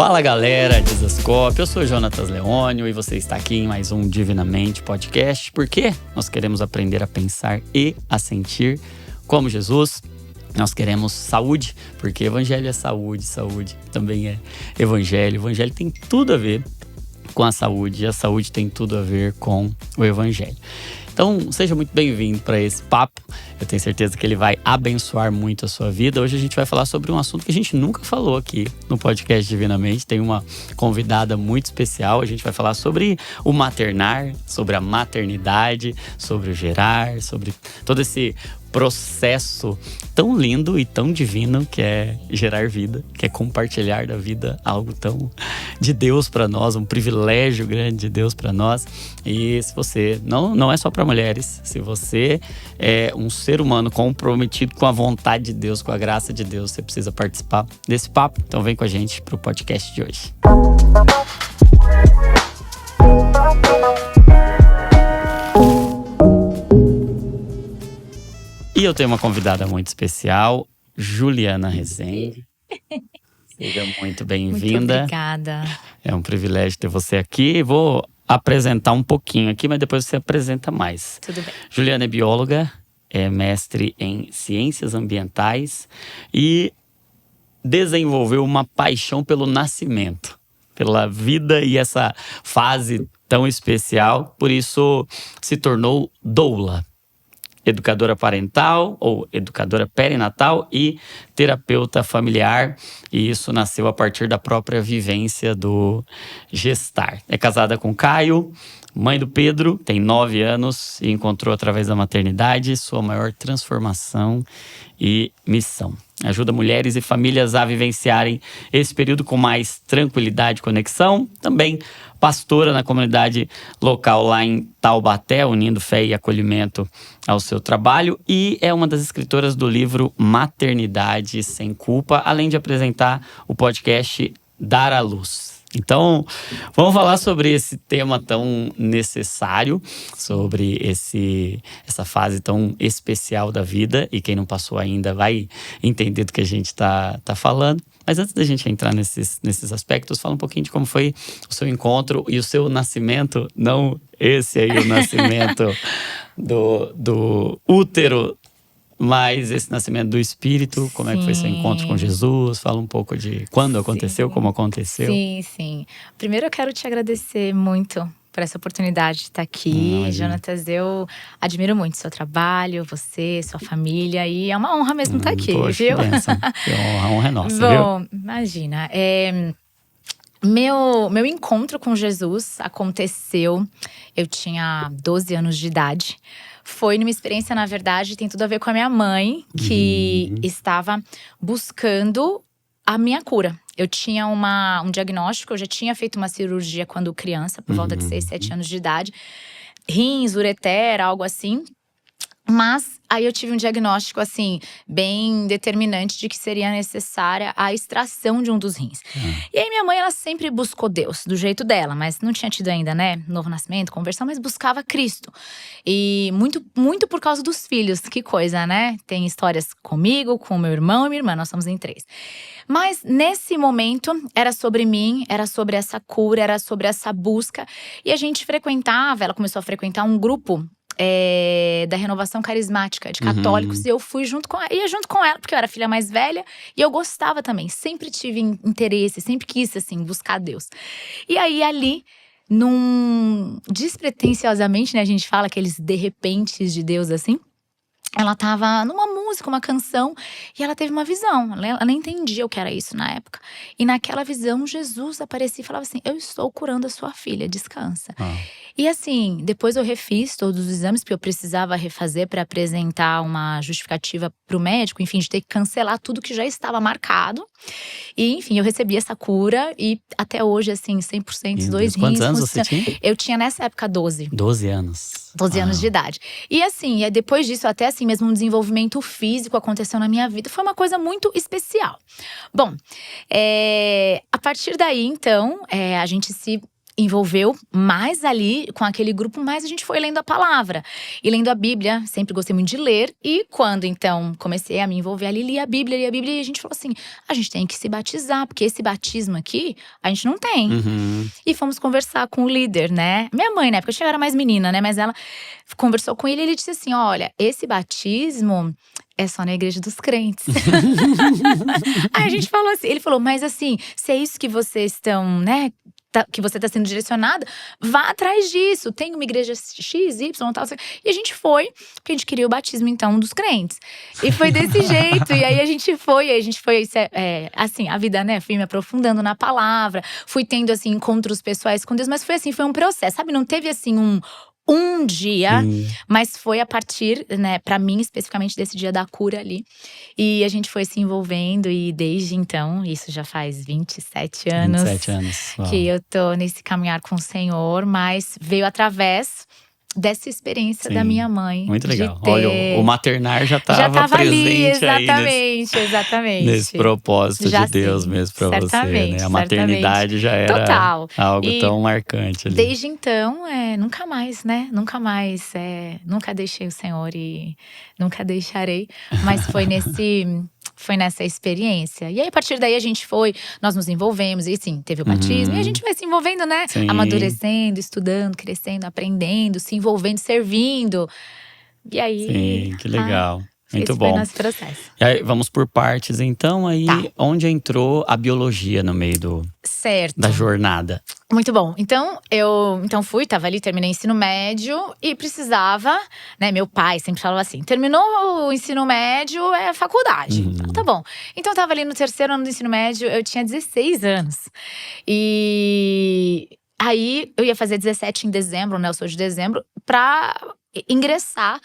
Fala galera, Dizascope, eu sou Jonatas Leônio e você está aqui em mais um Divinamente Podcast, porque nós queremos aprender a pensar e a sentir como Jesus. Nós queremos saúde, porque evangelho é saúde, saúde também é evangelho. O evangelho tem tudo a ver com a saúde tem tudo a ver com o evangelho. Então, seja muito bem-vindo para esse papo. Eu tenho certeza que ele vai abençoar muito a sua vida. Hoje a gente vai falar sobre um assunto que a gente nunca falou aqui no podcast Divinamente. Tem uma convidada muito especial. A gente vai falar sobre o maternar, sobre a maternidade, sobre o gerar, sobre todo esse processo tão lindo e tão divino que é gerar vida, que é compartilhar da vida, algo tão de Deus para nós, um privilégio grande de Deus para nós. E se você não é só para mulheres, se você é um ser humano comprometido com a vontade de Deus, com a graça de Deus, você precisa participar desse papo. Então vem com a gente pro podcast de hoje. E eu tenho uma convidada muito especial, Juliana Rezende. Seja muito bem-vinda. Muito obrigada. É um privilégio ter você aqui. Vou apresentar um pouquinho aqui, mas depois você apresenta mais. Tudo bem. Juliana é bióloga, é mestre em ciências ambientais e desenvolveu uma paixão pelo nascimento, pela vida e essa fase tão especial. Por isso se tornou doula, educadora parental ou educadora perinatal e terapeuta familiar. E isso nasceu a partir da própria vivência do gestar. É casada com Caio, mãe do Pedro, tem 9 anos e encontrou através da maternidade sua maior transformação e missão. Ajuda mulheres e famílias a vivenciarem esse período com mais tranquilidade e conexão. Também pastora na comunidade local lá em Taubaté, unindo fé e acolhimento ao seu trabalho. E é uma das escritoras do livro Maternidade Sem Culpa, além de apresentar o podcast Dar à Luz. Então, vamos falar sobre esse tema tão necessário, sobre essa fase tão especial da vida. E quem não passou ainda vai entender do que a gente está falando. Mas antes da gente entrar nesses aspectos, fala um pouquinho de como foi o seu encontro e o seu nascimento. Não esse aí, o nascimento do útero, mas esse nascimento do Espírito. Como é que foi seu encontro com Jesus? Fala um pouco de quando aconteceu, como aconteceu. Sim. Primeiro eu quero te agradecer muito por essa oportunidade de estar aqui. Jonatas, eu admiro muito seu trabalho, você, sua família. E é uma honra mesmo estar aqui, poxa, viu? Que bênção. A honra é nossa, Bom, viu? Imagina. Meu encontro com Jesus aconteceu… Eu tinha 12 anos de idade. Foi numa experiência, na verdade, tem tudo a ver com a minha mãe, que estava buscando a minha cura. Eu tinha um diagnóstico, eu já tinha feito uma cirurgia quando criança, por volta de 6, 7 anos de idade. Rins, ureter, algo assim. Mas aí eu tive um diagnóstico, assim, bem determinante de que seria necessária a extração de um dos rins. E aí minha mãe, ela sempre buscou Deus, do jeito dela. Mas não tinha tido ainda, né, novo nascimento, conversão, mas buscava Cristo. E muito por causa dos filhos, que coisa, né? Tem histórias comigo, com meu irmão e minha irmã, nós somos em 3. Mas nesse momento, era sobre mim, era sobre essa cura, era sobre essa busca. E a gente frequentava, ela começou a frequentar um grupo da renovação carismática de católicos. E eu fui ia junto com ela, porque eu era a filha mais velha. E eu gostava também, sempre tive interesse, sempre quis, assim, buscar Deus. E aí ali, despretensiosamente, né, a gente fala aqueles de repentes de Deus, assim. Ela tava numa música, uma canção, e ela teve uma visão. Ela nem entendia o que era isso na época. E naquela visão, Jesus aparecia e falava assim: eu estou curando a sua filha, descansa. E assim, depois eu refiz todos os exames, porque eu precisava refazer para apresentar uma justificativa pro médico, enfim, de ter que cancelar tudo que já estava marcado. E enfim, eu recebi essa cura e até hoje, assim, 100%, os 2 rins. Quantos anos você tinha? Eu tinha nessa época 12. 12 anos. 12 anos de idade. E assim, depois disso, até assim mesmo um desenvolvimento físico aconteceu na minha vida. Foi uma coisa muito especial. Bom, a partir daí, então, a gente se envolveu mais ali com aquele grupo, mais a gente foi lendo a palavra e lendo a Bíblia. Sempre gostei muito de ler. E quando então comecei a me envolver ali, li a Bíblia e a gente falou assim: a gente tem que se batizar, porque esse batismo aqui a gente não tem. E fomos conversar com o líder, né? Minha mãe, na época, eu era mais menina, né? Mas ela conversou com ele e ele disse assim: olha, esse batismo é só na igreja dos crentes. Aí a gente falou assim, ele falou, mas assim, se é isso que vocês estão, né? Que você está sendo direcionada, vá atrás disso. Tem uma igreja X, Y, tal. E a gente foi, porque a gente queria o batismo, então, dos crentes. E foi desse jeito. E aí a gente foi, assim, a vida, né? Fui me aprofundando na palavra. Fui tendo, assim, encontros pessoais com Deus. Mas foi assim, foi um processo, sabe? Não teve, assim, um dia, mas foi a partir, né, pra mim especificamente desse dia da cura ali. E a gente foi se envolvendo e desde então, isso já faz 27 anos. 27 anos. Uau. Que eu tô nesse caminhar com o Senhor, mas veio através dessa experiência da minha mãe. Muito legal. Olha, o maternar já estava presente ali, exatamente. Nesse propósito já de Deus mesmo pra você, né? A maternidade já era algo tão marcante ali. Desde então, nunca mais, né? Nunca deixei o Senhor e nunca deixarei. Mas foi nessa experiência. E aí, a partir daí, nós nos envolvemos. E sim, teve o batismo. E a gente vai se envolvendo, né? Sim. Amadurecendo, estudando, crescendo, aprendendo, se envolvendo, servindo. E aí… Sim, que legal. Muito esse bom. foi nosso processo. E aí, vamos por partes, então. Aí, onde entrou a biologia no meio da jornada? Muito bom. Então, tava ali, terminei o ensino médio e precisava, né? Meu pai sempre falava assim: terminou o ensino médio, é faculdade. Então, tá bom. Então, eu tava ali no terceiro ano do ensino médio, eu tinha 16 anos. E aí, eu ia fazer 17 em dezembro, né? Eu sou de dezembro, pra ingressar.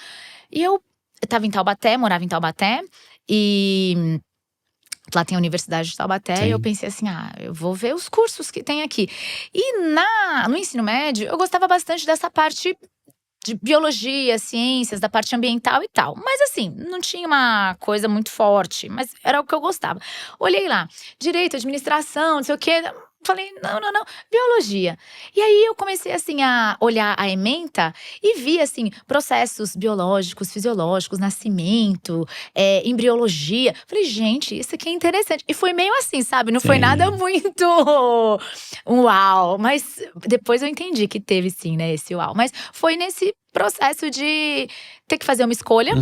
E eu tava em Taubaté, morava em Taubaté. E lá tem a Universidade de Taubaté. E eu pensei assim, eu vou ver os cursos que tem aqui. E no ensino médio, eu gostava bastante dessa parte de biologia, ciências, da parte ambiental e tal. Mas assim, não tinha uma coisa muito forte, mas era o que eu gostava. Olhei lá, direito, administração, não sei o quê… Falei, não, biologia. E aí eu comecei assim a olhar a ementa e vi assim processos biológicos, fisiológicos, nascimento, embriologia. Falei, gente, isso aqui é interessante. E foi meio assim, sabe? Não foi nada muito uau. Mas depois eu entendi que teve sim, né, esse uau. Mas foi nesse processo de ter que fazer uma escolha.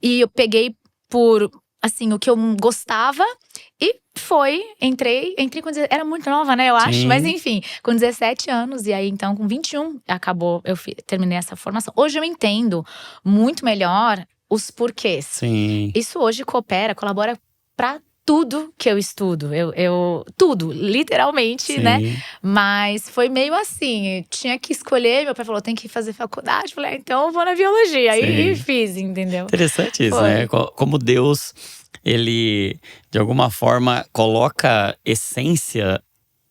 E eu peguei por… assim, o que eu gostava e entrei com… Era muito nova, né, eu acho. Mas enfim, com 17 anos. E aí, então, com 21, terminei essa formação. Hoje eu entendo muito melhor os porquês. Sim. Isso hoje colabora pra tudo que eu estudo. Tudo, literalmente, né? Mas foi meio assim, tinha que escolher. Meu pai falou, tem que fazer faculdade. Falei, então eu vou na biologia. E fiz, entendeu? Interessante isso, né? Como Deus, ele, de alguma forma, coloca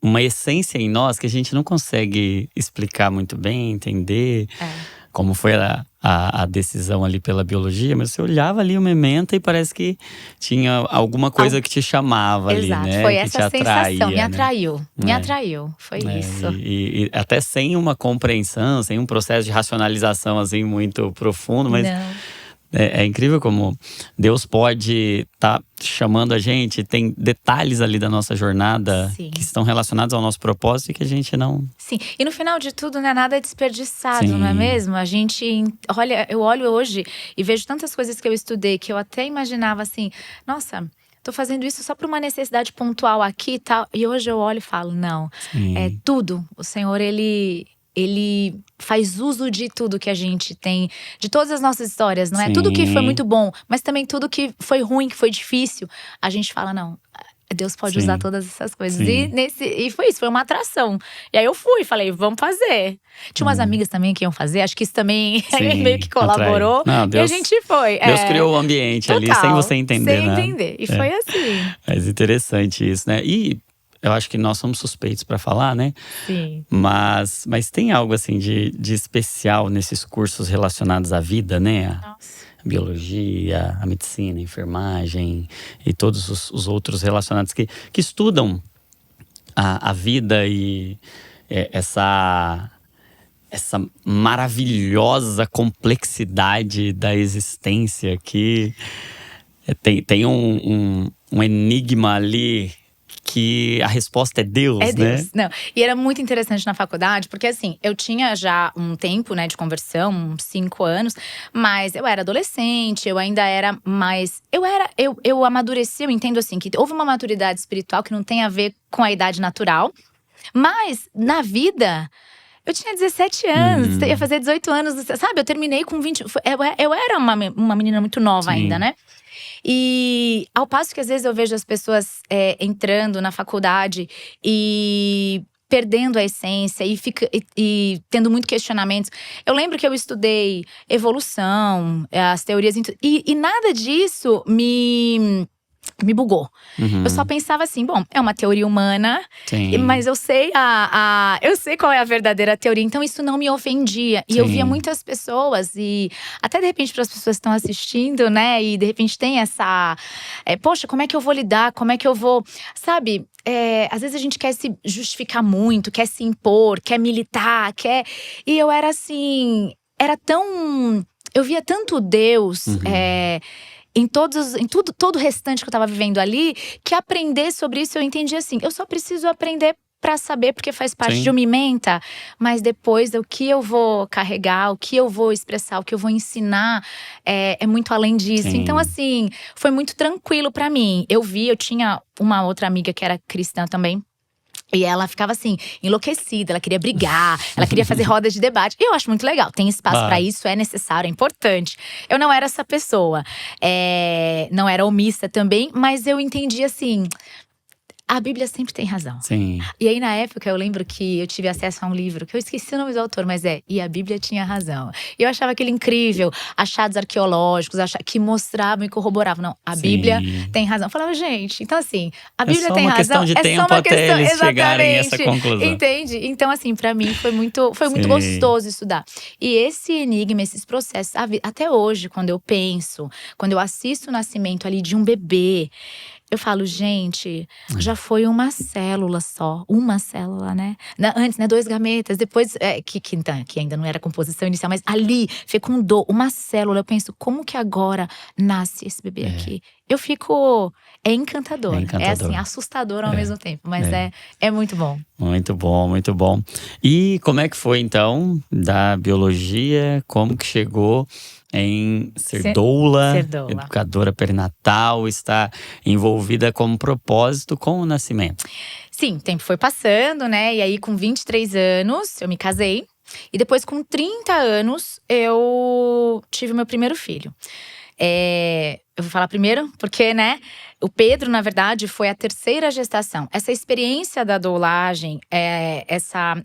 uma essência em nós que a gente não consegue explicar muito bem, entender. Como foi a decisão ali pela biologia, mas você olhava ali uma ementa e parece que tinha alguma coisa que te chamava ali, né? Foi que essa te atraía, sensação, né? me atraiu, foi isso. E até sem uma compreensão, sem um processo de racionalização assim muito profundo, mas… É incrível como Deus pode estar chamando a gente. Tem detalhes ali da nossa jornada que estão relacionados ao nosso propósito e que a gente não… Sim, e no final de tudo, né, nada é desperdiçado, não é mesmo? A gente eu olho hoje e vejo tantas coisas que eu estudei que eu até imaginava assim, nossa… Tô fazendo isso só por uma necessidade pontual aqui e tal. E hoje eu olho e falo, não, é tudo. O Senhor, Ele faz uso de tudo que a gente tem, de todas as nossas histórias, não é? Tudo que foi muito bom, mas também tudo que foi ruim, que foi difícil. A gente fala, não, Deus pode usar todas essas coisas. E foi isso, foi uma atração. E aí eu falei, vamos fazer. Tinha umas amigas também que iam fazer, acho que isso também meio que colaborou. Não, Deus, e a gente foi. Deus criou o ambiente ali, sem você entender, né? Sem entender, e foi assim. Mas interessante isso, né? E eu acho que nós somos suspeitos para falar, né? Sim. Mas tem algo assim de especial nesses cursos relacionados à vida, né? Nossa. A biologia, a medicina, a enfermagem e todos os outros relacionados que estudam a vida e essa maravilhosa complexidade da existência que tem um enigma ali que a resposta é Deus, É Deus. né? Não. E era muito interessante na faculdade, porque assim, eu tinha já um tempo, né, de conversão, uns 5 anos, mas eu era adolescente, eu ainda era mais. Eu amadureci, eu entendo assim, que houve uma maturidade espiritual que não tem a ver com a idade natural, mas na vida. Eu tinha 17 anos, ia fazer 18 anos, sabe? Eu terminei com 20. Eu era uma menina muito nova ainda, né? E ao passo que às vezes eu vejo as pessoas entrando na faculdade e perdendo a essência e tendo muito questionamentos. Eu lembro que eu estudei evolução, as teorias… E nada disso me bugou. Eu só pensava assim, bom, é uma teoria humana, mas eu sei eu sei qual é a verdadeira teoria. Então isso não me ofendia. E eu via muitas pessoas, e até de repente para as pessoas que estão assistindo, né? E de repente tem essa… poxa, como é que eu vou lidar? Como é que eu vou… Sabe, às vezes a gente quer se justificar muito, quer se impor, quer militar, quer… E eu era assim… Era tão… Eu via tanto Deus… Em todo o restante que eu tava vivendo ali, que aprender sobre isso eu entendi assim, eu só preciso aprender pra saber, porque faz parte de uma ementa, mas depois o que eu vou carregar, o que eu vou expressar, o que eu vou ensinar é muito além disso. Então assim, foi muito tranquilo pra mim. Eu tinha uma outra amiga que era cristã também. E ela ficava assim, enlouquecida, ela queria brigar, ela queria fazer rodas de debate. E eu acho muito legal, tem espaço pra isso, é necessário, é importante. Eu não era essa pessoa, não era omissa também, mas eu entendi assim… A Bíblia sempre tem razão. Sim. E aí, na época, eu lembro que eu tive acesso a um livro, que eu esqueci o nome do autor, mas E a Bíblia tinha razão. E eu achava aquele incrível, achados arqueológicos, que mostravam e corroboravam. Não, a Bíblia tem razão. Eu falava, gente, então assim, a Bíblia tem razão. É só uma questão de tempo até eles chegarem a essa conclusão. Entende? Então assim, pra mim foi muito gostoso estudar. E esse enigma, esses processos, até hoje, quando eu penso, quando eu assisto o nascimento ali de um bebê, eu falo, gente, já foi uma célula só. Uma célula, né? Antes, né? 2 gametas. Depois, que ainda não era a composição inicial. Mas ali, fecundou uma célula. Eu penso, como que agora nasce esse bebê aqui? Eu fico… É encantador. É assim, assustador ao mesmo tempo. Mas é muito bom. Muito bom, muito bom. E como é que foi, então, da biologia? Como que chegou em ser doula, educadora perinatal, está envolvida com um propósito com o nascimento? Sim, o tempo foi passando, né? E aí, com 23 anos, eu me casei. E depois, com 30 anos, eu tive o meu primeiro filho. Eu vou falar primeiro, porque, né? O Pedro, na verdade, foi a 3ª gestação. Essa experiência da doulagem,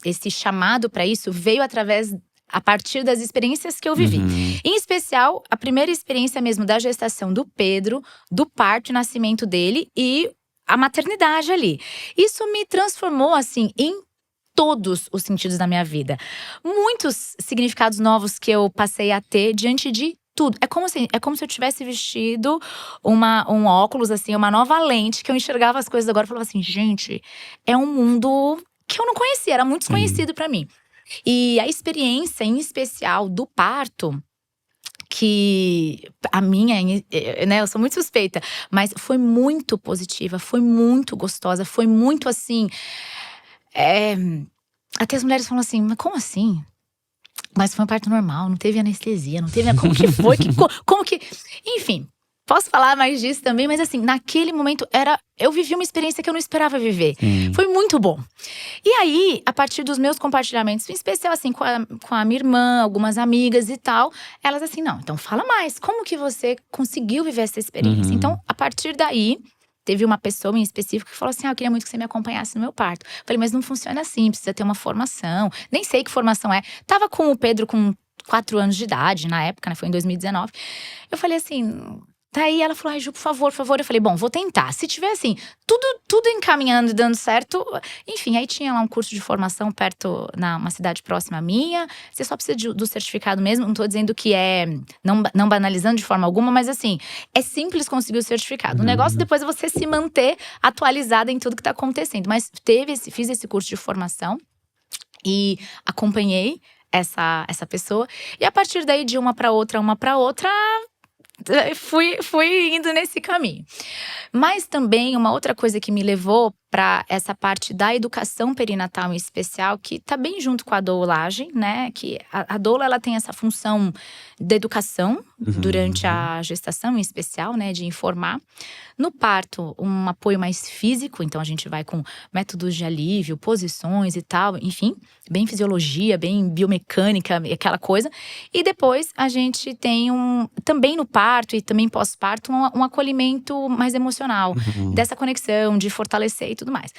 esse chamado para isso, veio a partir das experiências que eu vivi. Em especial, a primeira experiência mesmo da gestação do Pedro, do parto e nascimento dele e a maternidade ali. Isso me transformou, assim, em todos os sentidos da minha vida. Muitos significados novos que eu passei a ter diante de tudo. É como se eu tivesse vestido um óculos, assim, uma nova lente, que eu enxergava as coisas agora e falava assim, gente, é um mundo que eu não conhecia, era muito desconhecido pra mim. E a experiência, em especial, do parto, que a minha, né, eu sou muito suspeita, mas foi muito positiva, foi muito gostosa, foi muito assim… Até as mulheres falam assim, mas como assim? Mas foi um parto normal, não teve anestesia, não teve… Como que foi? Como que… Enfim, posso falar mais disso também, mas assim, naquele momento eu vivi uma experiência que eu não esperava viver. Foi muito bom. E aí, a partir dos meus compartilhamentos, em especial assim, com a minha irmã, algumas amigas e tal, elas assim, não, então fala mais. Como que você conseguiu viver essa experiência? Então, a partir daí… Teve uma pessoa em específico que falou assim, eu queria muito que você me acompanhasse no meu parto. Falei, mas não funciona assim, precisa ter uma formação. Nem sei que formação é. Tava com o Pedro com 4 anos de idade, na época, né, foi em 2019. Eu falei assim… Daí ela falou, ai Ju, por favor. Eu falei, bom, vou tentar. Se tiver assim, tudo encaminhando e dando certo… Enfim, aí tinha lá um curso de formação perto, uma cidade próxima minha. Você só precisa do certificado mesmo. Não tô dizendo que não banalizando de forma alguma, mas assim, é simples conseguir o certificado. O negócio depois é você se manter atualizada em tudo que tá acontecendo. Mas fiz esse curso de formação. E acompanhei essa pessoa. E a partir daí, de uma para outra, fui indo nesse caminho. Mas também uma outra coisa que me levou para essa parte da educação perinatal em especial, que tá bem junto com a doulagem, né? Que a doula, ela tem essa função da educação durante a gestação em especial, né? De informar. No parto, um apoio mais físico, então a gente vai com métodos de alívio, posições e tal, enfim, bem fisiologia, bem biomecânica, aquela coisa. E depois a gente tem também no parto e também pós-parto, um acolhimento mais emocional, dessa conexão, de fortalecer e tudo mais.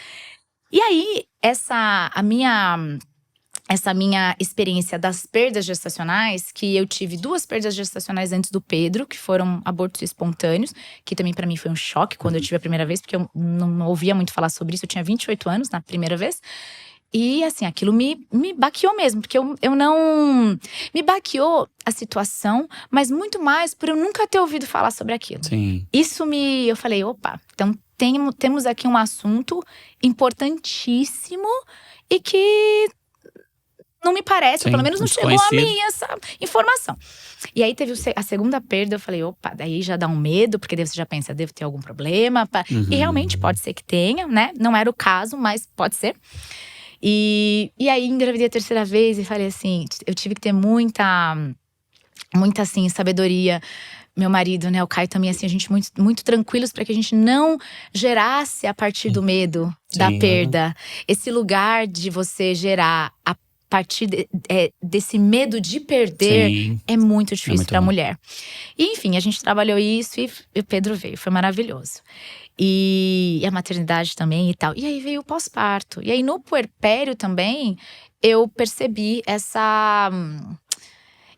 E aí, essa minha experiência das perdas gestacionais, que eu tive 2 perdas gestacionais antes do Pedro, que foram abortos espontâneos, que também pra mim foi um choque quando eu tive a primeira vez, porque eu não ouvia muito falar sobre isso. Eu tinha 28 anos na primeira vez. E assim, aquilo me baqueou mesmo, porque eu não… Me baqueou a situação, mas muito mais por eu nunca ter ouvido falar sobre aquilo. Sim. Isso eu falei, opa, então temos aqui um assunto importantíssimo e que não me parece, ou pelo menos não chegou a mim essa informação. E aí teve a segunda perda, eu falei, opa, daí já dá um medo, porque daí você já pensa, devo ter algum problema. E realmente pode ser que tenha, né? Não era o caso, mas pode ser. E aí engravidei a terceira vez e falei assim, eu tive que ter muita assim, sabedoria. Meu marido, né, o Caio também, assim, a gente muito, muito tranquilos para que a gente não gerasse a partir do medo da perda. Esse lugar de você gerar a partir desse medo de perder é muito difícil para a mulher. E enfim, a gente trabalhou isso e o Pedro veio, foi maravilhoso. E a maternidade também e tal. E aí veio o pós-parto. E aí no puerpério também, eu percebi essa…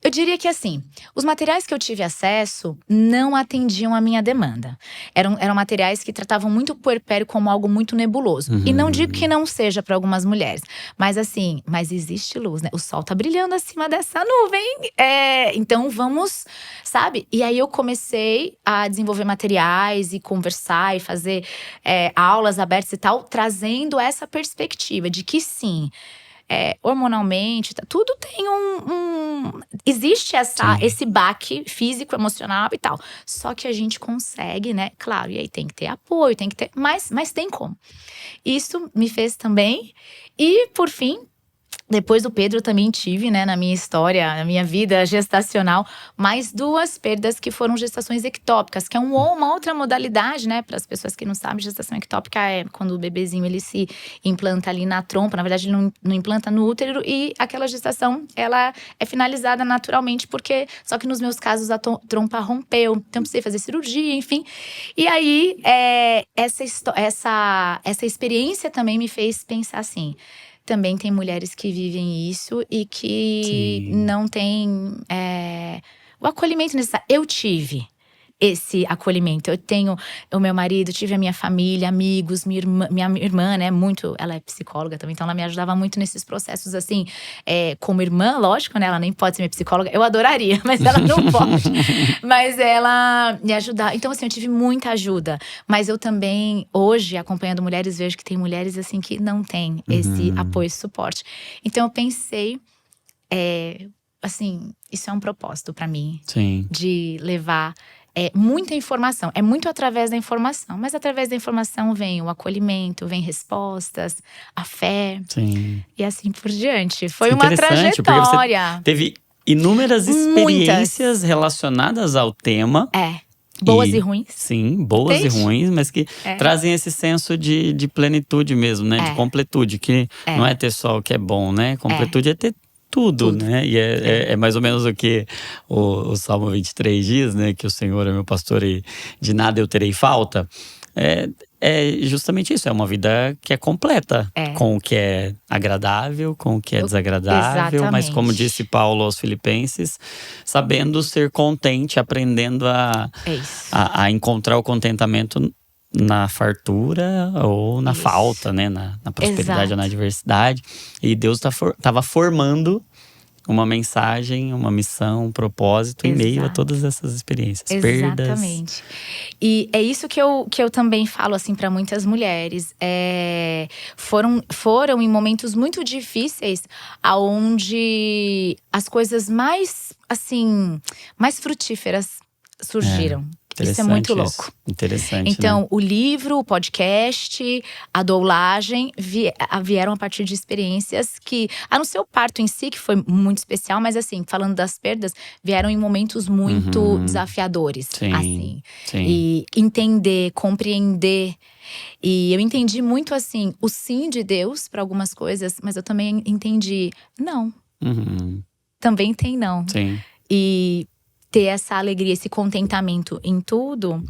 Eu diria que assim, os materiais que eu tive acesso não atendiam a minha demanda. Eram materiais que tratavam muito o puerpério como algo muito nebuloso. E não digo que não seja para algumas mulheres. Mas assim, mas existe luz, né? O sol tá brilhando acima dessa nuvem. Então vamos, sabe? E aí eu comecei a desenvolver materiais e conversar e fazer aulas abertas e tal. Trazendo essa perspectiva de que sim… hormonalmente, tudo tem existe esse baque físico, emocional e tal. Só que a gente consegue, né? Claro, e aí tem que ter apoio, tem que ter… Mas tem como. Isso me fez também. E, por fim… Depois do Pedro, eu também tive, né, na minha história, na minha vida gestacional, mais 2 perdas que foram gestações ectópicas, que é uma outra modalidade, né, para as pessoas que não sabem. Gestação ectópica é quando o bebezinho ele se implanta ali na trompa, na verdade ele não implanta no útero, e aquela gestação ela é finalizada naturalmente, porque só que nos meus casos a trompa rompeu, então precisei fazer cirurgia, enfim. E aí essa experiência também me fez pensar assim… Também tem mulheres que vivem isso e que não têm o acolhimento necessário. Eu tive esse acolhimento. Eu tenho o meu marido, tive a minha família, amigos, minha irmã, né, muito… Ela é psicóloga também, então ela me ajudava muito nesses processos, assim, como irmã, lógico, né, ela nem pode ser minha psicóloga. Eu adoraria, mas ela não pode. Mas ela me ajudava. Então, assim, eu tive muita ajuda. Mas eu também, hoje, acompanhando mulheres, vejo que tem mulheres, assim, que não têm esse apoio e suporte. Então, eu pensei… assim, isso é um propósito pra mim. Sim. De levar… muita informação, é muito através da informação. Mas através da informação vem o acolhimento, vem respostas, a fé. Sim. E assim por diante. Foi uma Interessante, trajetória. Porque você teve inúmeras experiências relacionadas ao tema. Boas e ruins. Sim, boas e ruins, mas que trazem esse senso de plenitude mesmo, né? De completude, que não é ter só o que é bom, né? Completude é ter tudo, né? E é mais ou menos o que o Salmo 23 diz, né? Que o Senhor é meu pastor e de nada eu terei falta. É justamente isso, é uma vida que é completa. Com o que é agradável, com o que é desagradável. Exatamente. Mas como disse Paulo aos Filipenses, sabendo ser contente, aprendendo a encontrar o contentamento na fartura ou na falta, né? Na prosperidade ou na adversidade. E Deus estava formando uma mensagem, uma missão, um propósito em meio a Exato. todas essas experiências. Perdas. Exatamente. E é isso que eu também falo assim para muitas mulheres. Foram em momentos muito difíceis aonde as coisas mais assim, mais frutíferas surgiram. Isso é muito louco. Interessante, Então, né? o livro, o podcast, a doulagem vieram a partir de experiências que… A não ser o parto em si, que foi muito especial. Mas assim, falando das perdas, vieram em momentos muito desafiadores. Sim, assim. sim. E entender, compreender. E eu entendi muito assim, o sim de Deus para algumas coisas. Mas eu também entendi, não. Também tem não. Sim. E ter essa alegria, esse contentamento em tudo,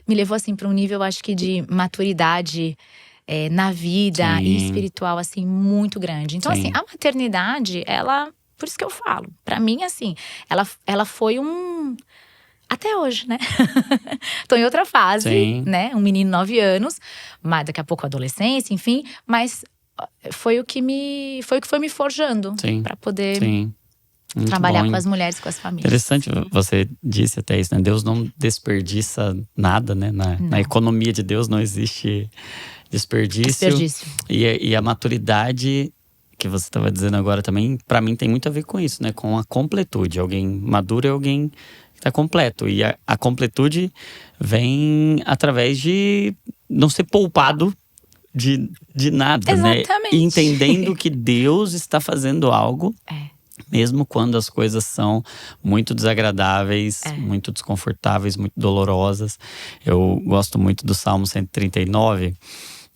me levou assim para um nível, acho que de maturidade na vida e espiritual, assim, muito grande. Então, assim, a maternidade, ela… Por isso que eu falo, para mim, assim, ela foi até hoje, né? Tô em outra fase, né? Um menino 9 anos, mas daqui a pouco adolescência, enfim. Mas foi o que foi me forjando para poder… Muito trabalhar bom. Com as mulheres, com as famílias. Interessante, você disse até isso, né? Deus não desperdiça nada, né? Na economia de Deus não existe desperdício. E a maturidade que você estava dizendo agora também, para mim tem muito a ver com isso, né? Com a completude. Alguém maduro é alguém que está completo. E a completude vem através de não ser poupado de nada, Exatamente. né? E entendendo que Deus está fazendo algo. Mesmo quando as coisas são muito desagradáveis, muito desconfortáveis, muito dolorosas. Eu gosto muito do Salmo 139.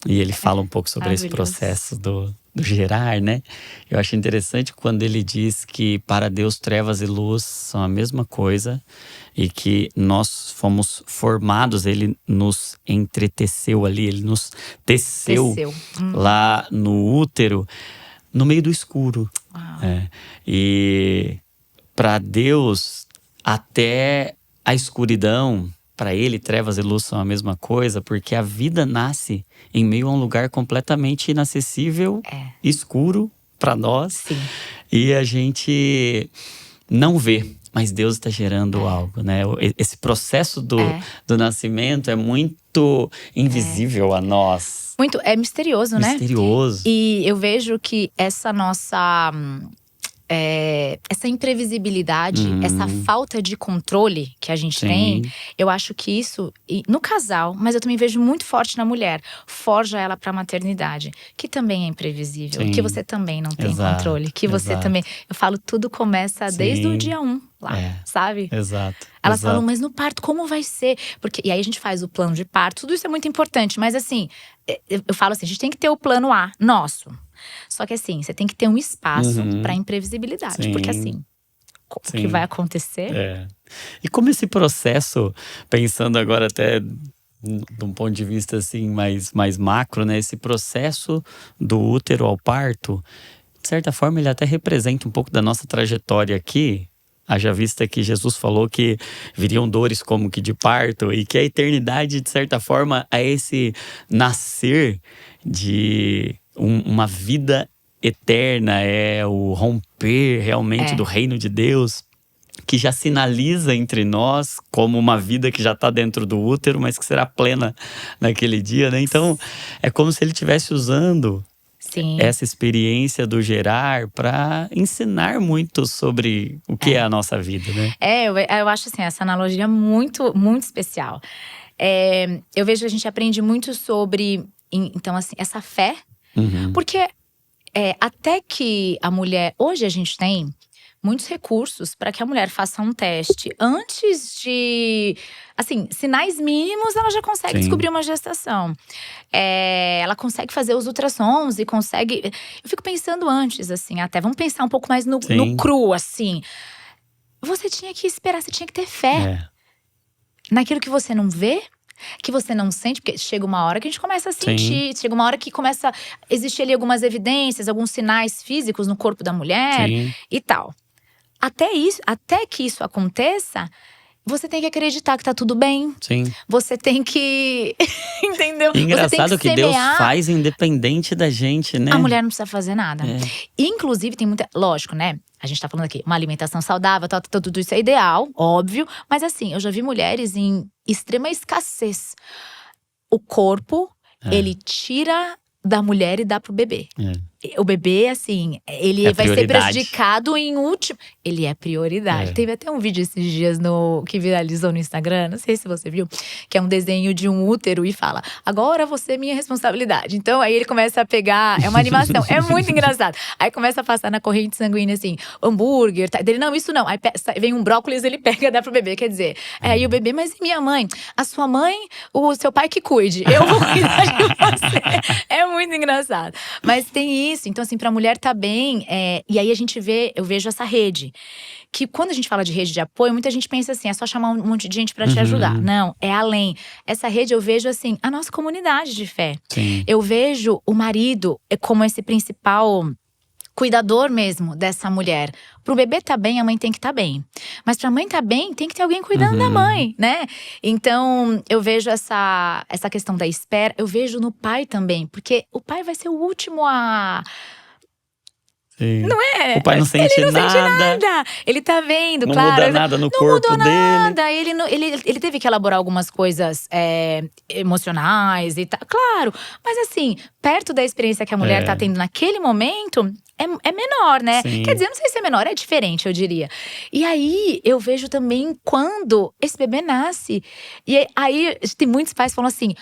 E ele fala um pouco sobre esse processo do gerar, né? Eu acho interessante quando ele diz que para Deus trevas e luz são a mesma coisa. E que nós fomos formados, ele nos entreteceu ali, ele nos teceu. Lá no útero, no meio do escuro. E para Deus, até a escuridão, para ele, trevas e luz são a mesma coisa, porque a vida nasce em meio a um lugar completamente inacessível, escuro para nós. E a gente não vê, mas Deus está gerando algo, né? Esse processo do nascimento é muito invisível a nós. É misterioso, né? Misterioso. E eu vejo que essa nossa… essa imprevisibilidade, essa falta de controle que a gente tem, eu acho que isso, no casal, mas eu também vejo muito forte na mulher, forja ela para a maternidade, que também é imprevisível, que você também não tem controle, que você também… Eu falo, tudo começa desde o dia 1 lá, sabe? Exato. Elas falam, mas no parto, como vai ser? E aí a gente faz o plano de parto, tudo isso é muito importante, mas assim, eu falo assim, a gente tem que ter o plano A, nosso. Só que assim, você tem que ter um espaço para imprevisibilidade. Porque assim, o que vai acontecer… E como esse processo, pensando agora até de um ponto de vista assim mais macro, né? Esse processo do útero ao parto, de certa forma ele até representa um pouco da nossa trajetória aqui. Haja vista que Jesus falou que viriam dores como que de parto. E que a eternidade, de certa forma, é esse nascer de… uma vida eterna, é o romper realmente do reino de Deus, que já sinaliza entre nós como uma vida que já está dentro do útero, mas que será plena naquele dia, né? Então, é como se ele estivesse usando essa experiência do gerar para ensinar muito sobre o que é a nossa vida, né? Eu acho assim, essa analogia muito, muito especial. Eu vejo que a gente aprende muito sobre, então assim, essa fé. Porque até que a mulher… Hoje a gente tem muitos recursos para que a mulher faça um teste. Antes de… Assim, sinais mínimos, ela já consegue descobrir uma gestação. Ela consegue fazer os ultrassons e consegue… Eu fico pensando antes, assim, até… Vamos pensar um pouco mais no cru, assim. Você tinha que esperar, você tinha que ter fé. Naquilo que você não vê, que você não sente, porque chega uma hora que a gente começa a sentir. Chega uma hora que começa a existir ali algumas evidências, alguns sinais físicos no corpo da mulher e tal. Até que isso aconteça, você tem que acreditar que tá tudo bem. Você tem que… Entendeu? Engraçado que Deus faz independente da gente, né? A mulher não precisa fazer nada. Inclusive, tem muita… Lógico, né? A gente tá falando aqui, uma alimentação saudável, tudo isso é ideal, óbvio. Mas assim, eu já vi mulheres em extrema escassez. O corpo, ele tira da mulher e dá pro bebê. O bebê, assim, ele vai ser prejudicado em último. Ele é prioridade. Teve até um vídeo esses dias que viralizou no Instagram, não sei se você viu, que é um desenho de um útero e fala: agora você é minha responsabilidade. Então aí ele começa a pegar, é uma animação, é muito engraçado. Aí começa a passar na corrente sanguínea assim, hambúrguer, tá? Dele, não, isso não. Aí vem um brócolis, ele pega e dá pro bebê. Quer dizer, aí o bebê, mas e minha mãe? A sua mãe, o seu pai que cuide. Eu vou cuidar de você. É muito engraçado. Mas tem isso, então assim, pra mulher tá bem, e aí eu vejo essa rede. Que quando a gente fala de rede de apoio, muita gente pensa assim, é só chamar um monte de gente pra te ajudar. Não, é além. Essa rede eu vejo assim, a nossa comunidade de fé. Sim. Eu vejo o marido como esse principal cuidador mesmo dessa mulher. Pro bebê tá bem, a mãe tem que tá bem. Mas pra mãe tá bem, tem que ter alguém cuidando da mãe, né? Então, eu vejo essa questão da espera. Eu vejo no pai também. Porque o pai vai ser o último a… Sim. Não é? O pai não sente ele não nada. sente nada. Ele tá vendo, não claro. Não muda nada no não corpo mudou dele. Nada. Ele teve que elaborar algumas coisas emocionais e tal. Claro. Mas assim, perto da experiência que a mulher tá tendo naquele momento… É menor, né? Sim. Quer dizer, não sei se é menor, é diferente, eu diria. E aí, eu vejo também quando esse bebê nasce. E aí, tem muitos pais que falam assim…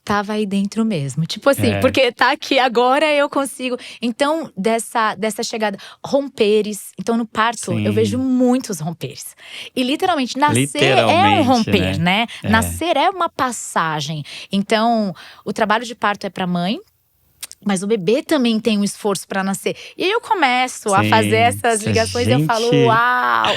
Tava aí dentro mesmo. Tipo assim, porque tá aqui agora, eu consigo. Então, dessa chegada, romperes. Então, no parto, eu vejo muitos romperes. E literalmente, nascer é um romper, né? Nascer é uma passagem. Então, o trabalho de parto é pra mãe. Mas o bebê também tem um esforço pra nascer. E aí eu começo a fazer essas ligações e eu falo, uau!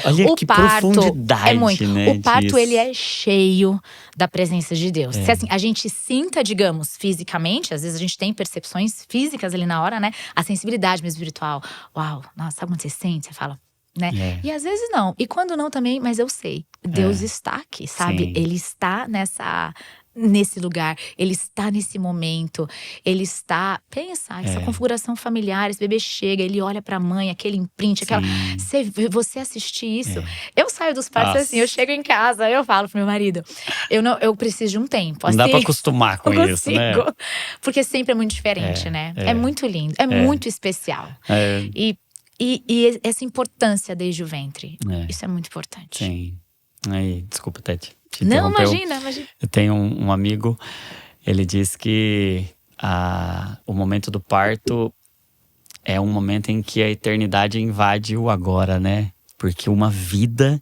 Olha o que parto profundidade, é muito. né, O parto, disso. ele é cheio da presença de Deus. Se assim, a gente sinta, digamos, fisicamente, às vezes a gente tem percepções físicas ali na hora, né? A sensibilidade mesmo espiritual. Uau, nossa, sabe quando você sente? Você fala… Né? E às vezes não. E quando não também, mas eu sei. Deus está aqui, sabe? Sim. Ele está nesse lugar, ele está nesse momento, ele está… Pensa, essa configuração familiar, esse bebê chega, ele olha pra mãe, aquele imprint, aquela… Você assistir isso. Eu saio dos partos assim, eu chego em casa, eu falo pro meu marido, eu preciso de um tempo. Não assim, dá pra acostumar com isso, né? Porque sempre é muito diferente, né? É muito lindo, é muito especial. E essa importância desde o ventre, isso é muito importante. Sim. Aí, desculpa, Tete. Não, imagina. Eu tenho um amigo, ele diz que o momento do parto é um momento em que a eternidade invade o agora, né? Porque uma vida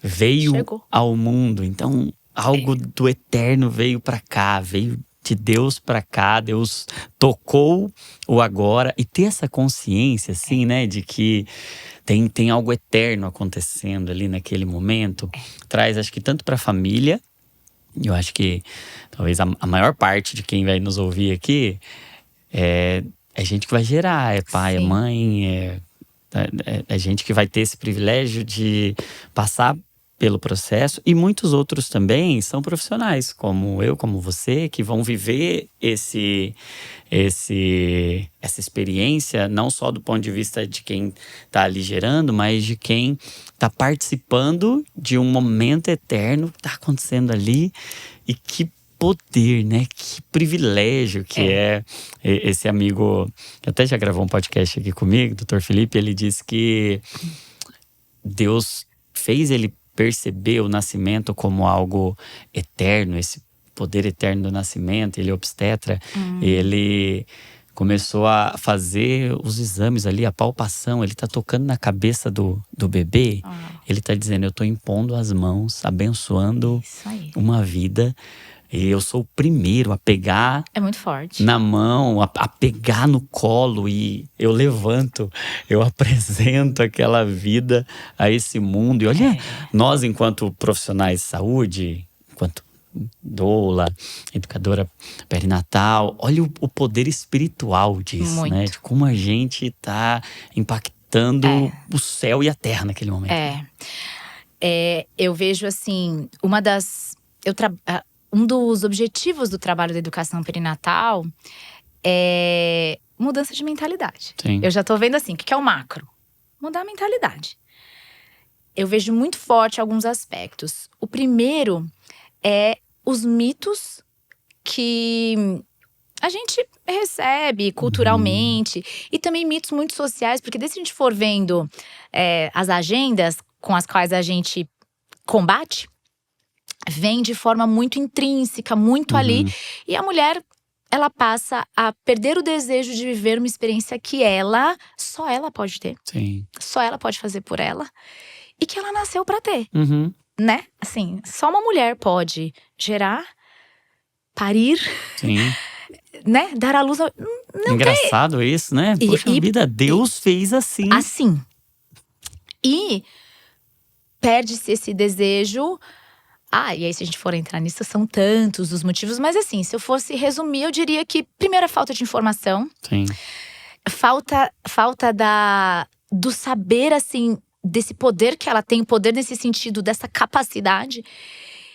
veio ao mundo. Então, algo do eterno veio pra cá, veio de Deus pra cá. Deus tocou o agora. E ter essa consciência, assim, né? De que tem algo eterno acontecendo ali naquele momento. Traz, acho que tanto pra família. Eu acho que talvez a maior parte de quem vai nos ouvir aqui é gente que vai gerar. É pai, é mãe, é gente que vai ter esse privilégio de passar pelo processo. E muitos outros também são profissionais, como eu, como você, que vão viver essa experiência, não só do ponto de vista de quem está ali gerando, mas de quem está participando de um momento eterno que está acontecendo ali. E que poder, né? Que privilégio que é esse amigo, que até já gravou um podcast aqui comigo, Dr. Felipe. Ele disse que Deus fez ele perceber o nascimento como algo eterno, esse poder eterno do nascimento. Ele é obstetra, ele começou a fazer os exames ali, a palpação. Ele tá tocando na cabeça do bebê. Ele tá dizendo, eu tô impondo as mãos, abençoando uma vida. E eu sou o primeiro a pegar… É muito forte. Na mão, a pegar no colo. E eu levanto, eu apresento aquela vida a esse mundo. E olha, nós enquanto profissionais de saúde, enquanto doula, educadora perinatal, olha o poder espiritual disso, né? De como a gente tá impactando o céu e a terra naquele momento. Eu vejo assim, um dos objetivos do trabalho da educação perinatal é mudança de mentalidade. Sim. Eu já tô vendo assim, o que é o macro? Mudar a mentalidade. Eu vejo muito forte alguns aspectos. O primeiro é os mitos que a gente recebe culturalmente. E também mitos muito sociais, porque se a gente for vendo as agendas com as quais a gente combate, vem de forma muito intrínseca, muito ali. E a mulher, ela passa a perder o desejo de viver uma experiência que só ela pode ter. Sim. Só ela pode fazer por ela. E que ela nasceu pra ter, Uhum. né? Assim, só uma mulher pode gerar, parir, Sim. né? Dar à luz. Engraçado isso, né? Poxa vida, Deus fez assim. Assim. E perde-se esse desejo. E aí se a gente for entrar nisso, são tantos os motivos. Mas assim, se eu fosse resumir, eu diria que primeiro a falta de informação. Sim. Falta do saber, assim, desse poder que ela tem. O poder nesse sentido, dessa capacidade.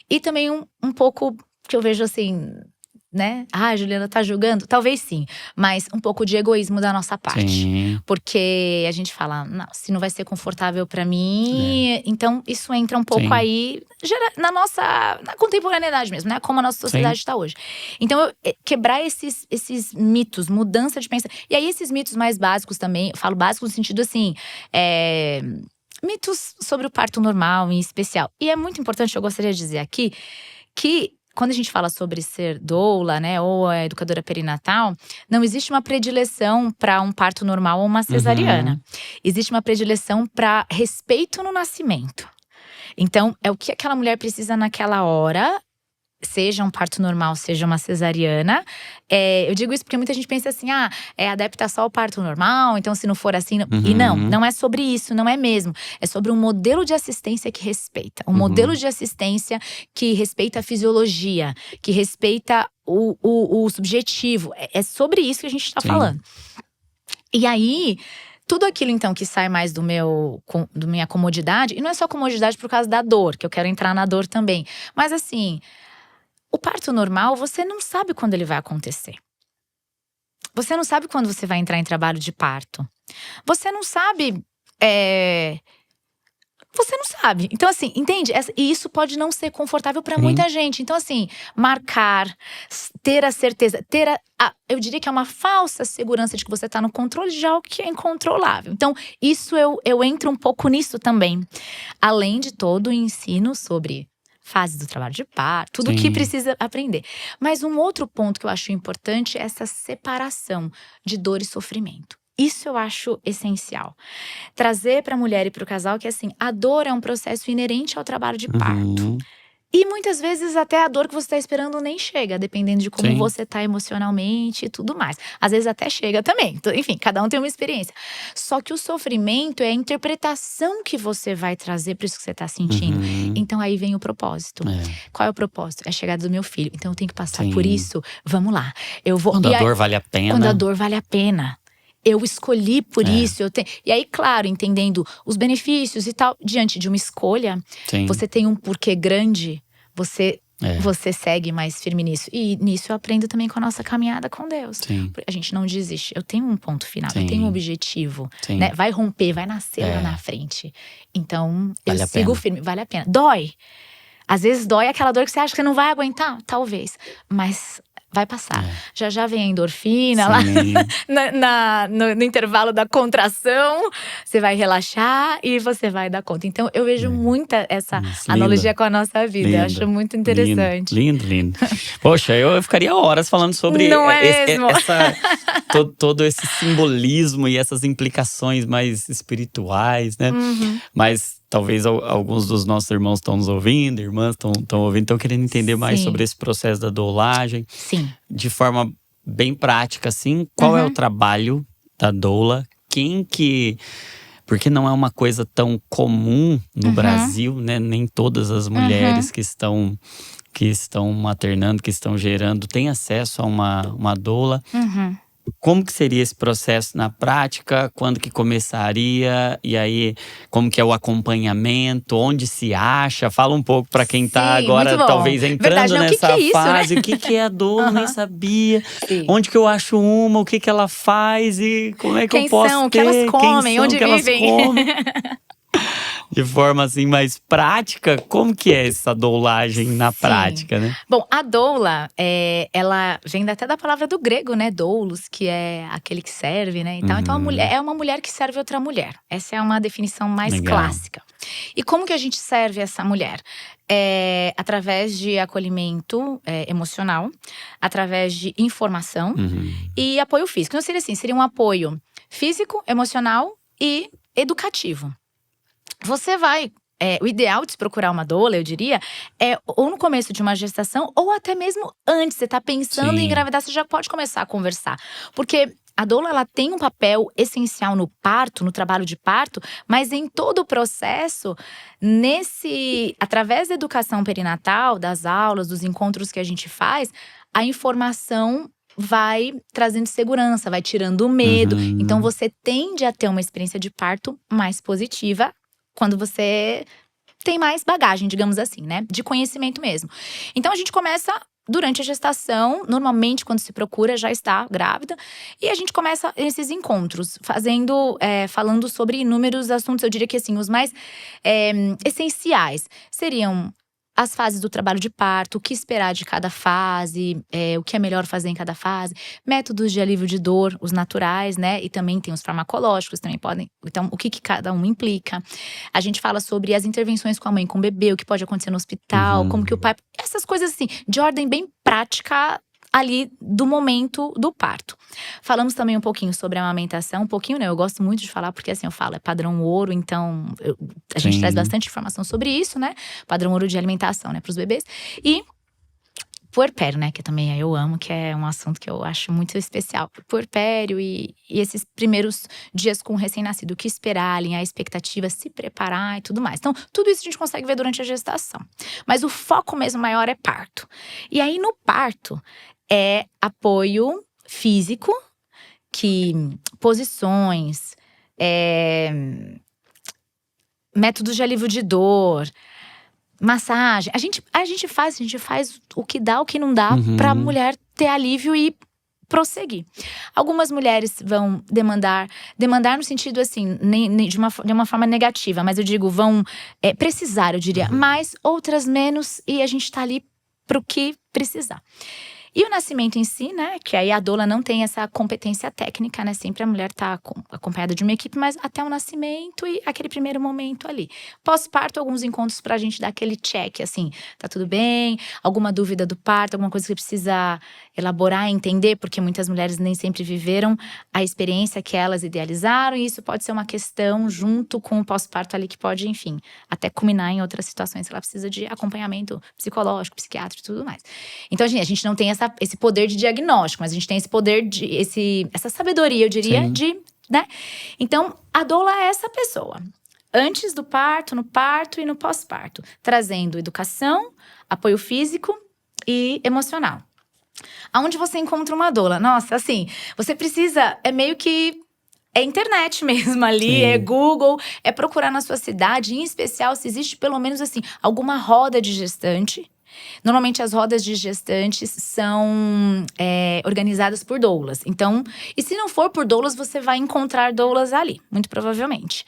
E também um pouco que eu vejo assim, né? A Juliana tá julgando? Talvez sim. Mas um pouco de egoísmo da nossa parte. Sim. Porque a gente fala, não, se não vai ser confortável pra mim… Então isso entra um pouco aí… na contemporaneidade mesmo, né? Como a nossa sociedade está hoje. Então, quebrar esses mitos, mudança de pensamento. E aí esses mitos mais básicos também, eu falo básicos no sentido assim… mitos sobre o parto normal em especial. E é muito importante, eu gostaria de dizer aqui, que quando a gente fala sobre ser doula, né, ou a educadora perinatal, não existe uma predileção para um parto normal ou uma cesariana. Existe uma predileção para respeito no nascimento. Então, é o que aquela mulher precisa naquela hora, seja um parto normal, seja uma cesariana. Eu digo isso porque muita gente pensa assim, adapta só ao parto normal, então se não for assim… E não é sobre isso, não é mesmo. É sobre um modelo de assistência que respeita. Um modelo de assistência que respeita a fisiologia, que respeita o subjetivo. É sobre isso que a gente está falando. E aí… Tudo aquilo, então, que sai mais do minha comodidade… E não é só comodidade por causa da dor, que eu quero entrar na dor também. Mas assim… O parto normal, você não sabe quando ele vai acontecer. Você não sabe quando você vai entrar em trabalho de parto. Você não sabe… Você não sabe. Então assim, entende? E isso pode não ser confortável para muita gente. Então assim, marcar, ter a certeza, eu diria que é uma falsa segurança de que você tá no controle de algo que é incontrolável. Então isso eu entro um pouco nisso também. Além de todo o ensino sobre… fases do trabalho de parto, tudo que precisa aprender. Mas um outro ponto que eu acho importante é essa separação de dor e sofrimento. Isso eu acho essencial. Trazer para a mulher e para o casal que assim, a dor é um processo inerente ao trabalho de parto. E muitas vezes até a dor que você está esperando nem chega, dependendo de como você está emocionalmente e tudo mais. Às vezes até chega também. Enfim, cada um tem uma experiência. Só que o sofrimento é a interpretação que você vai trazer para isso que você está sentindo. Então aí vem o propósito. Qual é o propósito? É a chegada do meu filho. Então eu tenho que passar por isso. Vamos lá. Quando a dor vale a pena. Quando a dor vale a pena. Eu escolhi por isso. E aí, claro, entendendo os benefícios e tal, diante de uma escolha, você tem um porquê grande, você segue mais firme nisso. E nisso eu aprendo também com a nossa caminhada com Deus. A gente não desiste. Eu tenho um ponto final, eu tenho um objetivo. Né? Vai romper, vai nascer lá na frente. Então, eu sigo firme. Vale a pena. Dói. Às vezes dói aquela dor que você acha que você não vai aguentar. Talvez. Mas… vai passar. Já vem a endorfina lá no intervalo da contração. Você vai relaxar e você vai dar conta. Então, eu vejo muita essa analogia com a nossa vida. Eu acho muito interessante. Lindo. Poxa, eu ficaria horas falando sobre todo esse simbolismo e essas implicações mais espirituais, né? Mas… talvez alguns dos nossos irmãos estão nos ouvindo, irmãs estão ouvindo, estão querendo entender mais sobre esse processo da doulagem. De forma bem prática, assim, qual é o trabalho da doula? Porque não é uma coisa tão comum no Brasil, né? Nem todas as mulheres que estão maternando, que estão gerando, têm acesso a uma doula. como que seria esse processo na prática? Quando que começaria? E aí, como que é o acompanhamento? Onde se acha? Fala um pouco para quem tá Sim, agora muito bom. talvez entrando Verdade, não, o que nessa é isso, fase. né? O que que é a doula? Nem sabia. Sim. Onde que eu acho uma? O que que ela faz? E como é que Quem eu posso são, o que ter? elas comem, Quem são, onde o que elas vivem. comem? De forma assim mais prática, como que é essa doulagem na Sim. prática, né? Bom, a doula, ela vem até da palavra do grego, né? Doulos, que é aquele que serve, né? Então, a mulher é uma mulher que serve outra mulher. Essa é uma definição mais Legal. clássica. E como que a gente serve essa mulher? Através de acolhimento emocional, através de informação e apoio físico. Então, seria assim, seria um apoio físico, emocional e educativo. Você vai… o ideal de se procurar uma doula, eu diria, é ou no começo de uma gestação, ou até mesmo antes. Você tá pensando em Sim. engravidar, você já pode começar a conversar. Porque a doula, ela tem um papel essencial no parto, no trabalho de parto, mas em todo o processo, através da educação perinatal, das aulas, dos encontros que a gente faz, a informação vai trazendo segurança, vai tirando o medo. Então, você tende a ter uma experiência de parto mais positiva quando você tem mais bagagem, digamos assim, né? De conhecimento mesmo. Então, a gente começa durante a gestação. Normalmente, quando se procura, já está grávida. E a gente começa esses encontros, falando sobre inúmeros assuntos. Eu diria que, assim, os mais essenciais seriam as fases do trabalho de parto, o que esperar de cada fase, o que é melhor fazer em cada fase, métodos de alívio de dor, os naturais, né? E também tem os farmacológicos, também podem. Então, o que cada um implica. A gente fala sobre as intervenções com a mãe, com o bebê, o que pode acontecer no hospital, como que o pai… Essas coisas assim, de ordem bem prática ali do momento do parto. Falamos também um pouquinho sobre a amamentação, um pouquinho, né? Eu gosto muito de falar, porque assim, eu falo, é padrão ouro, então a gente traz bastante informação sobre isso, né? Padrão ouro de alimentação, né, pros bebês. E puerpério, né, que também eu amo, que é um assunto que eu acho muito especial. Puerpério e esses primeiros dias com o recém-nascido, o que esperar, alinhar a expectativa, se preparar e tudo mais. Então, tudo isso a gente consegue ver durante a gestação. Mas o foco mesmo maior é parto. E aí, no parto, é apoio físico, que posições, métodos de alívio de dor, massagem. A gente faz o que dá, o que não dá, pra mulher ter alívio e prosseguir. Algumas mulheres vão demandar no sentido assim, de uma forma negativa, mas eu digo, vão precisar, eu diria, mais, outras menos, e a gente tá ali pro que precisar. E o nascimento em si, né, que aí a doula não tem essa competência técnica, né, sempre a mulher tá acompanhada de uma equipe, mas até o nascimento e aquele primeiro momento ali. Pós-parto, alguns encontros pra gente dar aquele check, assim, tá tudo bem? Alguma dúvida do parto, alguma coisa que precisa elaborar, entender, porque muitas mulheres nem sempre viveram a experiência que elas idealizaram, e isso pode ser uma questão junto com o pós-parto ali que pode, enfim, até culminar em outras situações que ela precisa de acompanhamento psicológico, psiquiátrico e tudo mais. Então, a gente não tem esse poder de diagnóstico, mas a gente tem esse poder essa sabedoria, eu diria, né? Então, a doula é essa pessoa. Antes do parto, no parto e no pós-parto. Trazendo educação, apoio físico e emocional. Aonde você encontra uma doula? Nossa, assim, você precisa… É meio que… É internet mesmo ali, é Google, é procurar na sua cidade. Em especial, se existe pelo menos assim, alguma roda de gestante. Normalmente as rodas de gestantes são organizadas por doulas. Então, e se não for por doulas, você vai encontrar doulas ali, muito provavelmente.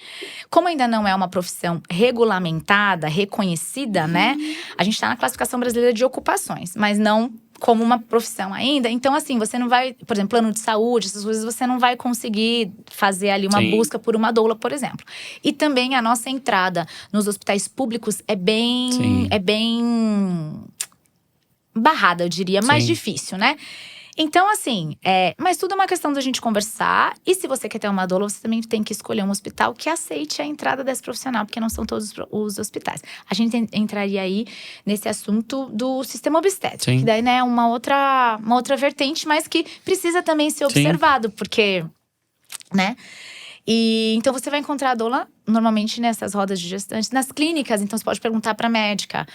Como ainda não é uma profissão regulamentada, reconhecida, né? A gente tá na classificação brasileira de ocupações, mas não como uma profissão ainda. Então, assim, você não vai… Por exemplo, plano de saúde, essas coisas, você não vai conseguir fazer ali uma busca por uma doula, por exemplo. E também a nossa entrada nos hospitais públicos é bem barrada, eu diria. Mais difícil, né? Então, assim, mas tudo é uma questão da gente conversar. E se você quer ter uma doula, você também tem que escolher um hospital que aceite a entrada desse profissional, porque não são todos os hospitais. A gente entraria aí nesse assunto do sistema obstétrico, que daí, né, é uma outra vertente, mas que precisa também ser observado, porque, né? E então você vai encontrar a doula normalmente nessas rodas de gestantes, nas clínicas. Então você pode perguntar para a médica: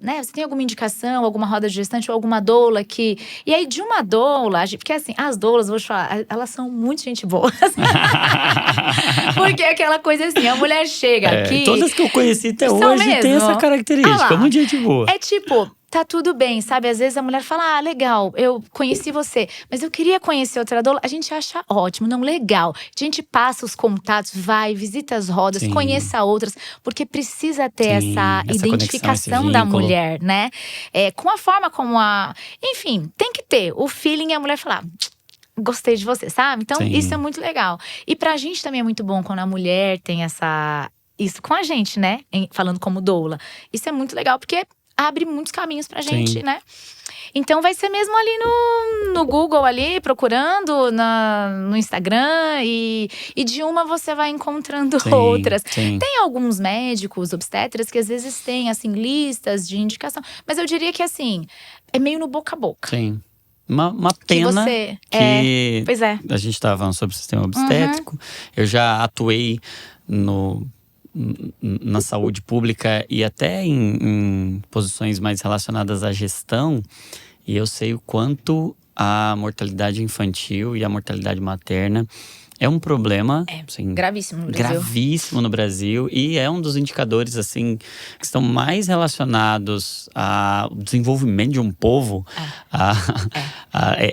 né, você tem alguma indicação, alguma roda de gestante ou alguma doula que… E aí de uma doula, porque assim, as doulas, vou te falar, elas são muito gente boa. Porque é aquela coisa assim, a mulher chega aqui… Todas que eu conheci até São hoje mesmo? têm essa característica, muito gente boa. É tipo… Tá tudo bem, sabe? Às vezes a mulher fala: legal, eu conheci você, mas eu queria conhecer outra doula. A gente acha ótimo, não, legal. A gente passa os contatos, vai, visita as rodas, Sim. conheça outras. Porque precisa ter essa identificação conexão, da mulher, né? Com a forma como Enfim, tem que ter o feeling e a mulher falar… Gostei de você, sabe? Então, isso é muito legal. E pra gente também é muito bom quando a mulher tem isso com a gente, né? Falando como doula. Isso é muito legal, porque abre muitos caminhos pra gente, né? Então vai ser mesmo ali no Google, ali, procurando no Instagram. E de uma você vai encontrando outras. Tem alguns médicos, obstetras, que às vezes têm, assim, listas de indicação. Mas eu diria que, assim, é meio no boca a boca. Sim. Uma pena que pois é. A gente estava falando sobre o sistema obstétrico. Eu já atuei na saúde pública e até em posições mais relacionadas à gestão. E eu sei o quanto a mortalidade infantil e a mortalidade materna é um problema assim, gravíssimo no Brasil. Gravíssimo no Brasil. E é um dos indicadores assim, que estão mais relacionados ao desenvolvimento de um povo.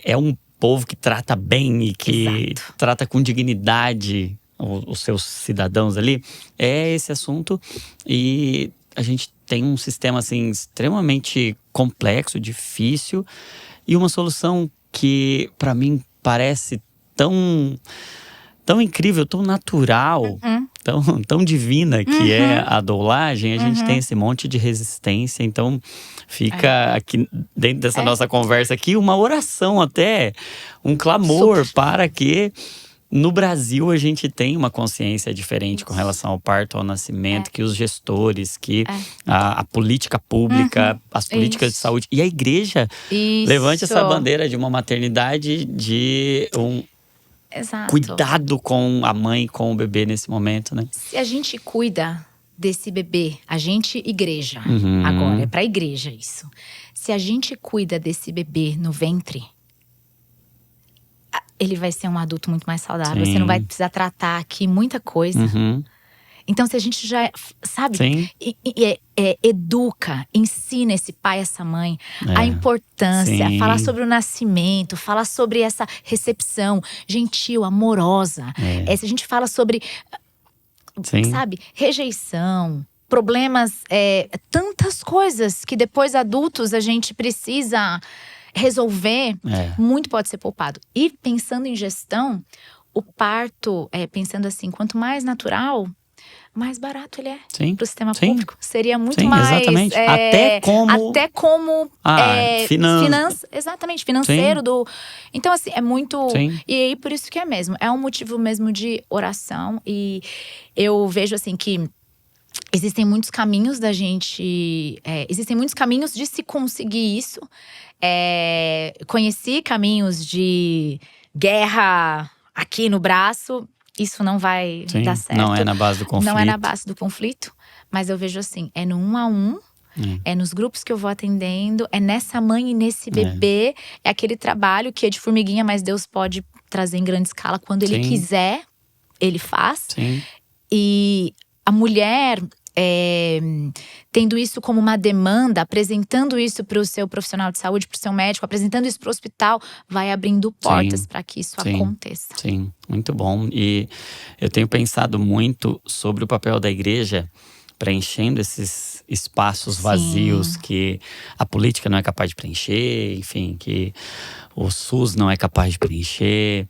É um povo que trata bem e que trata com dignidade os seus cidadãos ali. É esse assunto. E a gente tem um sistema assim, extremamente complexo, difícil. E uma solução que, para mim, parece tão incrível, tão natural, tão divina que é a doulagem. A gente tem esse monte de resistência. Então, fica aqui, dentro dessa nossa conversa aqui, uma oração até, um clamor para que… No Brasil, a gente tem uma consciência diferente com relação ao parto, ao nascimento, que os gestores, que a política pública, as políticas de saúde e a igreja levante essa bandeira de uma maternidade, de um cuidado com a mãe, com o bebê nesse momento, né? Se a gente cuida desse bebê, a gente, igreja, agora é pra igreja isso. Se a gente cuida desse bebê no ventre, ele vai ser um adulto muito mais saudável. Você não vai precisar tratar aqui muita coisa. Então, se a gente já, sabe, educa, ensina esse pai, essa mãe, a importância, falar sobre o nascimento, falar sobre essa recepção gentil, amorosa. Se a gente fala sobre, sabe, rejeição, problemas, tantas coisas que depois adultos a gente precisa resolver, muito pode ser poupado. E pensando em gestão, o parto, pensando assim, quanto mais natural, mais barato ele é pro sistema público. Seria muito mais… Exatamente. Até como exatamente, financeiro do… Então assim, é muito… E aí, por isso que é mesmo. É um motivo mesmo de oração. E eu vejo assim que existem muitos caminhos da gente… existem muitos caminhos de se conseguir isso. Conheci caminhos de guerra aqui no braço. Isso não vai dar certo. Não é na base do conflito. Não é na base do conflito. Mas eu vejo assim, é no 1 a 1. É nos grupos que eu vou atendendo. É nessa mãe e nesse bebê. É aquele trabalho que é de formiguinha, mas Deus pode trazer em grande escala. Quando Ele quiser, Ele faz. E a mulher… tendo isso como uma demanda, apresentando isso para o seu profissional de saúde, para o seu médico, apresentando isso para o hospital, vai abrindo portas para que isso aconteça. Sim, muito bom. E eu tenho pensado muito sobre o papel da igreja preenchendo esses espaços vazios que a política não é capaz de preencher, enfim, que o SUS não é capaz de preencher.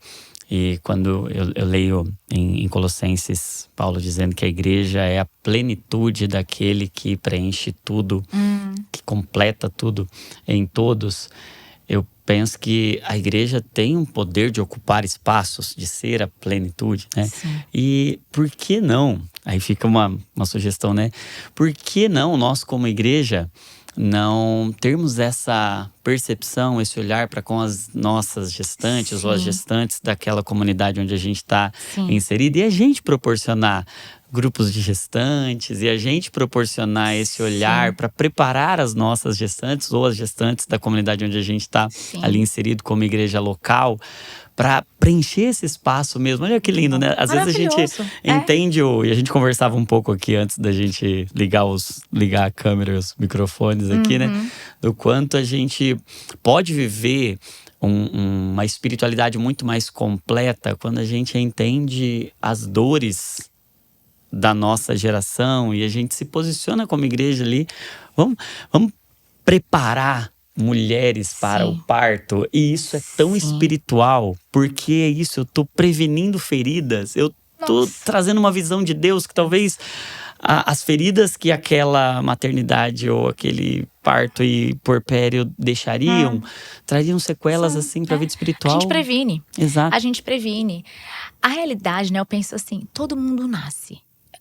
E quando eu leio em Colossenses, Paulo dizendo que a igreja é a plenitude daquele que preenche tudo, que completa tudo em todos, eu penso que a igreja tem um poder de ocupar espaços, de ser a plenitude, né? E por que não? Aí fica uma sugestão, né? Por que não nós, como igreja, não termos essa percepção, esse olhar para com as nossas gestantes ou as gestantes daquela comunidade onde a gente está inserido, e a gente proporcionar grupos de gestantes e a gente proporcionar esse olhar para preparar as nossas gestantes ou as gestantes da comunidade onde a gente está ali inserido como igreja local, para preencher esse espaço mesmo. Olha que lindo, né? Às vezes a gente entende, e a gente conversava um pouco aqui antes da gente ligar a câmera e os microfones aqui, né? Do quanto a gente pode viver uma espiritualidade muito mais completa quando a gente entende as dores da nossa geração e a gente se posiciona como igreja ali. Vamos preparar mulheres para o parto. E isso é tão espiritual, porque é isso, eu tô prevenindo feridas, eu tô trazendo uma visão de Deus que talvez as feridas que aquela maternidade ou aquele parto e puerpério deixariam, trariam sequelas assim para a vida espiritual. A gente previne. Exato. A gente previne. A realidade, né, eu penso assim, todo mundo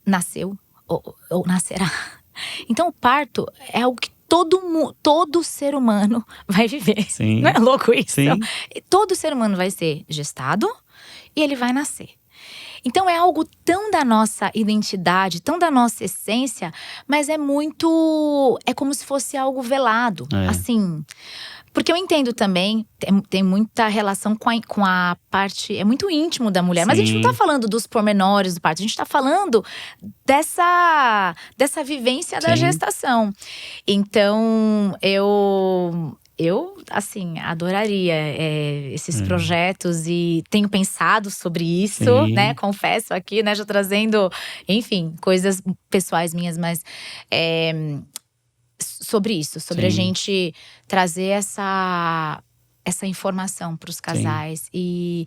nasceu ou nascerá. Então o parto é algo que todo ser humano vai viver. Sim. Não é louco isso? Sim. Todo ser humano vai ser gestado e ele vai nascer. Então é algo tão da nossa identidade, tão da nossa essência, mas é como se fosse algo velado, assim. Porque eu entendo também, tem muita relação com a parte, é muito íntimo da mulher. Mas a gente não tá falando dos pormenores do parto, a gente tá falando dessa vivência da gestação. Então, eu assim, adoraria esses projetos e tenho pensado sobre isso, né? Confesso aqui, né? Já trazendo, enfim, coisas pessoais minhas, mas… sobre isso, sobre a gente trazer essa informação para os casais e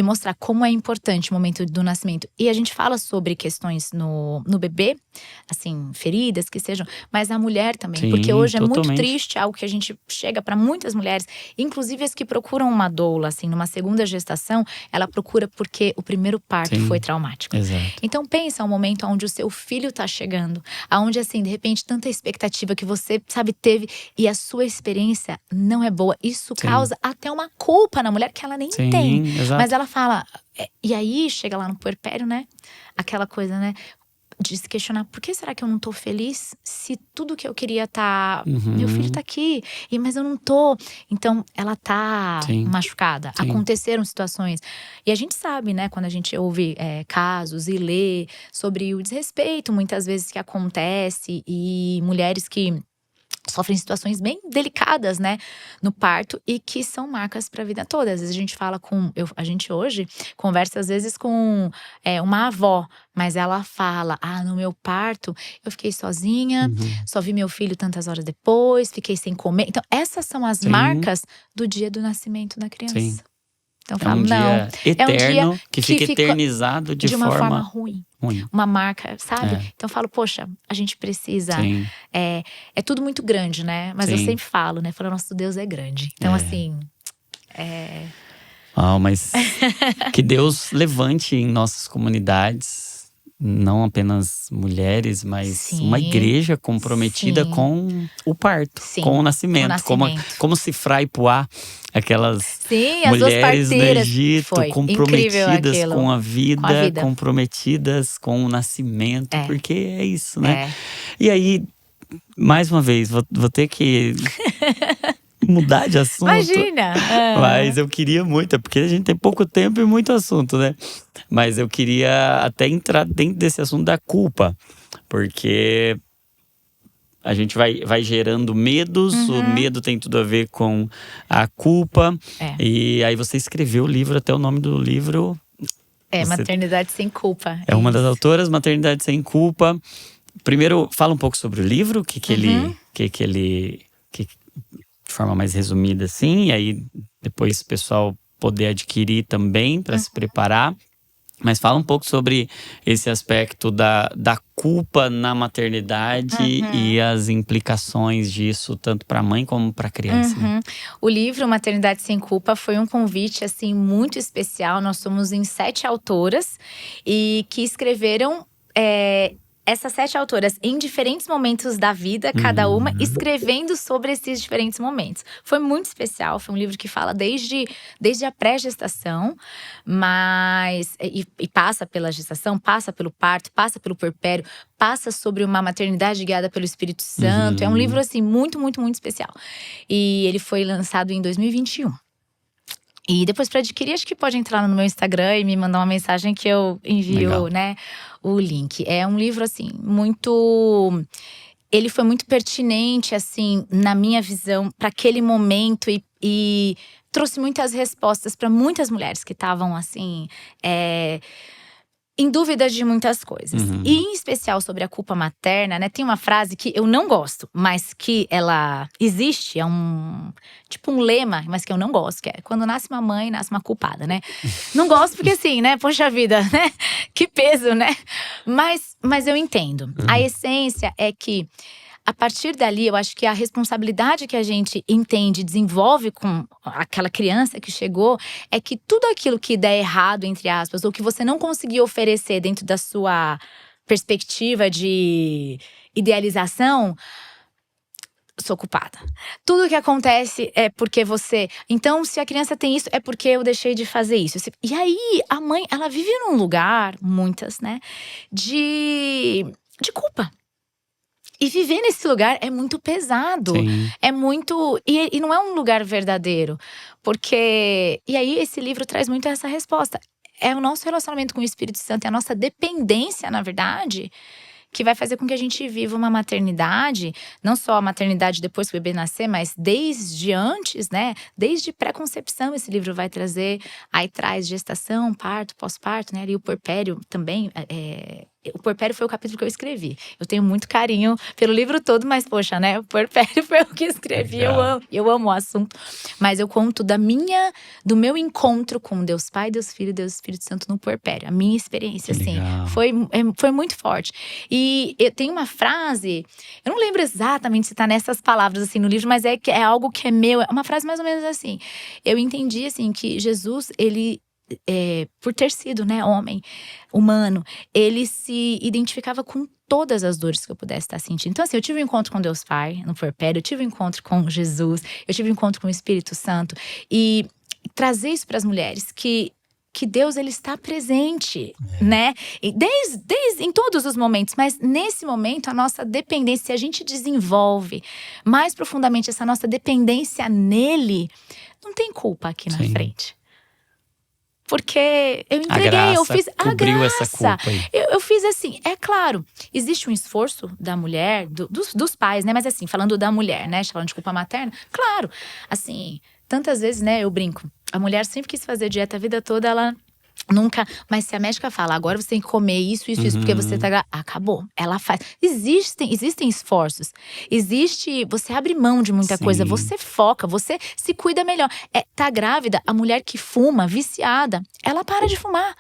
mostrar como é importante o momento do nascimento. E a gente fala sobre questões no bebê, assim, feridas que sejam, mas na mulher também. Porque hoje é muito triste, algo que a gente chega para muitas mulheres, inclusive as que procuram uma doula, assim, numa segunda gestação, ela procura porque o primeiro parto foi traumático. Exato. Então pensa um momento onde o seu filho tá chegando, aonde assim, de repente, tanta expectativa que você, sabe, teve e a sua experiência não é boa. Isso causa até uma culpa na mulher que ela nem tem. Exato. Mas ela fala… E aí, chega lá no puerpério, né? Aquela coisa, né? De se questionar, por que será que eu não tô feliz? Se tudo que eu queria tá… Meu filho tá aqui, mas eu não tô. Então, ela tá machucada. Aconteceram situações. E a gente sabe, né? Quando a gente ouve casos e lê sobre o desrespeito, muitas vezes, que acontece. E mulheres que sofrem situações bem delicadas, né, no parto e que são marcas para a vida toda. Às vezes a gente fala a gente hoje conversa às vezes com uma avó, mas ela fala, no meu parto eu fiquei sozinha, só vi meu filho tantas horas depois, fiquei sem comer. Então essas são as marcas do dia do nascimento da criança. Então eu falo, dia eterno, que fica eternizado de uma forma ruim. Uma marca, sabe? Então eu falo, poxa, a gente precisa… É tudo muito grande, né? Mas eu sempre falo, né? Falo, nosso Deus é grande. Então assim… mas que Deus levante em nossas comunidades não apenas mulheres, mas uma igreja comprometida com o parto, com o nascimento. Como se Fra e Puá, aquelas mulheres no Egito, comprometidas com a vida, comprometidas com o nascimento, porque é isso, né? E aí, mais uma vez, vou ter que mudar de assunto. Imagina! Mas eu queria muito, porque a gente tem pouco tempo e muito assunto, né? Mas eu queria até entrar dentro desse assunto da culpa. Porque a gente vai gerando medos, o medo tem tudo a ver com a culpa. E aí você escreveu o livro, até o nome do livro… Maternidade Sem Culpa. É uma das autoras, Maternidade Sem Culpa. Primeiro, fala um pouco sobre o livro, de forma mais resumida, assim, e aí depois o pessoal poder adquirir também para se preparar. Mas fala um pouco sobre esse aspecto da culpa na maternidade e as implicações disso, tanto para a mãe como para a criança. Né? O livro Maternidade Sem Culpa foi um convite assim, muito especial. Nós somos em 7 autoras e que escreveram essas 7 autoras, em diferentes momentos da vida, cada uma escrevendo sobre esses diferentes momentos. Foi muito especial, foi um livro que fala desde a pré-gestação, mas e passa pela gestação, passa pelo parto, passa pelo puerpério, passa sobre uma maternidade guiada pelo Espírito Santo. É um livro assim muito, muito, muito especial. E ele foi lançado em 2021. E depois, para adquirir, acho que pode entrar no meu Instagram e me mandar uma mensagem que eu envio, né, o link. É um livro, assim, muito… Ele foi muito pertinente, assim, na minha visão, para aquele momento. E trouxe muitas respostas para muitas mulheres que estavam, assim… em dúvida de muitas coisas. E em especial sobre a culpa materna, né? Tem uma frase que eu não gosto, mas que ela existe, é tipo um lema, mas que eu não gosto, que é: quando nasce uma mãe, nasce uma culpada, né? Não gosto porque assim, né? Poxa vida, né? Que peso, né? Mas eu entendo. A essência é que, a partir dali, eu acho que a responsabilidade que a gente entende, desenvolve com aquela criança que chegou, é que tudo aquilo que der errado, entre aspas, ou que você não conseguiu oferecer dentro da sua perspectiva de idealização, sou culpada. Tudo que acontece é porque você… Então, se a criança tem isso, é porque eu deixei de fazer isso. E aí, a mãe, ela vive num lugar, muitas, né, de culpa. E viver nesse lugar é muito pesado. Sim. É muito… E não é um lugar verdadeiro. Porque… E aí esse livro traz muito essa resposta. É o nosso relacionamento com o Espírito Santo, é a nossa dependência, na verdade, que vai fazer com que a gente viva uma maternidade. Não só a maternidade depois que o bebê nascer, mas desde antes, né? Desde pré-concepção esse livro vai trazer. Aí traz gestação, parto, pós-parto, né? E o puerpério também… O puerpério foi o capítulo que eu escrevi. Eu tenho muito carinho pelo livro todo, mas poxa, né? O puerpério foi o que escrevi. Eu amo o assunto. Mas eu conto do meu encontro com Deus Pai, Deus Filho e Deus Espírito Santo no puerpério. A minha experiência, assim, foi muito forte. E tem uma frase, eu não lembro exatamente se tá nessas palavras assim no livro, mas é algo que é meu. É uma frase mais ou menos assim. Eu entendi, assim, que Jesus, ele… por ter sido, né, homem, humano, ele se identificava com todas as dores que eu pudesse estar sentindo. Então, assim, eu tive um encontro com Deus Pai no puerpério, eu tive um encontro com Jesus, eu tive um encontro com o Espírito Santo. E trazer isso para as mulheres, que Deus, ele está presente, né? E em todos os momentos, mas nesse momento a nossa dependência, se a gente desenvolve mais profundamente essa nossa dependência nele, não tem culpa aqui na frente. Porque eu entreguei, eu fiz a graça. Essa culpa aí. Eu fiz assim, é claro, existe um esforço da mulher, dos pais, né? Mas assim, falando da mulher, né? Falando de culpa materna, claro. Assim, tantas vezes, né, eu brinco. A mulher sempre quis fazer dieta a vida toda, ela… Nunca, mas se a médica fala, agora você tem que comer isso, porque você tá… Acabou, ela faz. Existem esforços. Você abre mão de muita coisa, você foca, você se cuida melhor. Tá grávida, a mulher que fuma, viciada, ela para de fumar.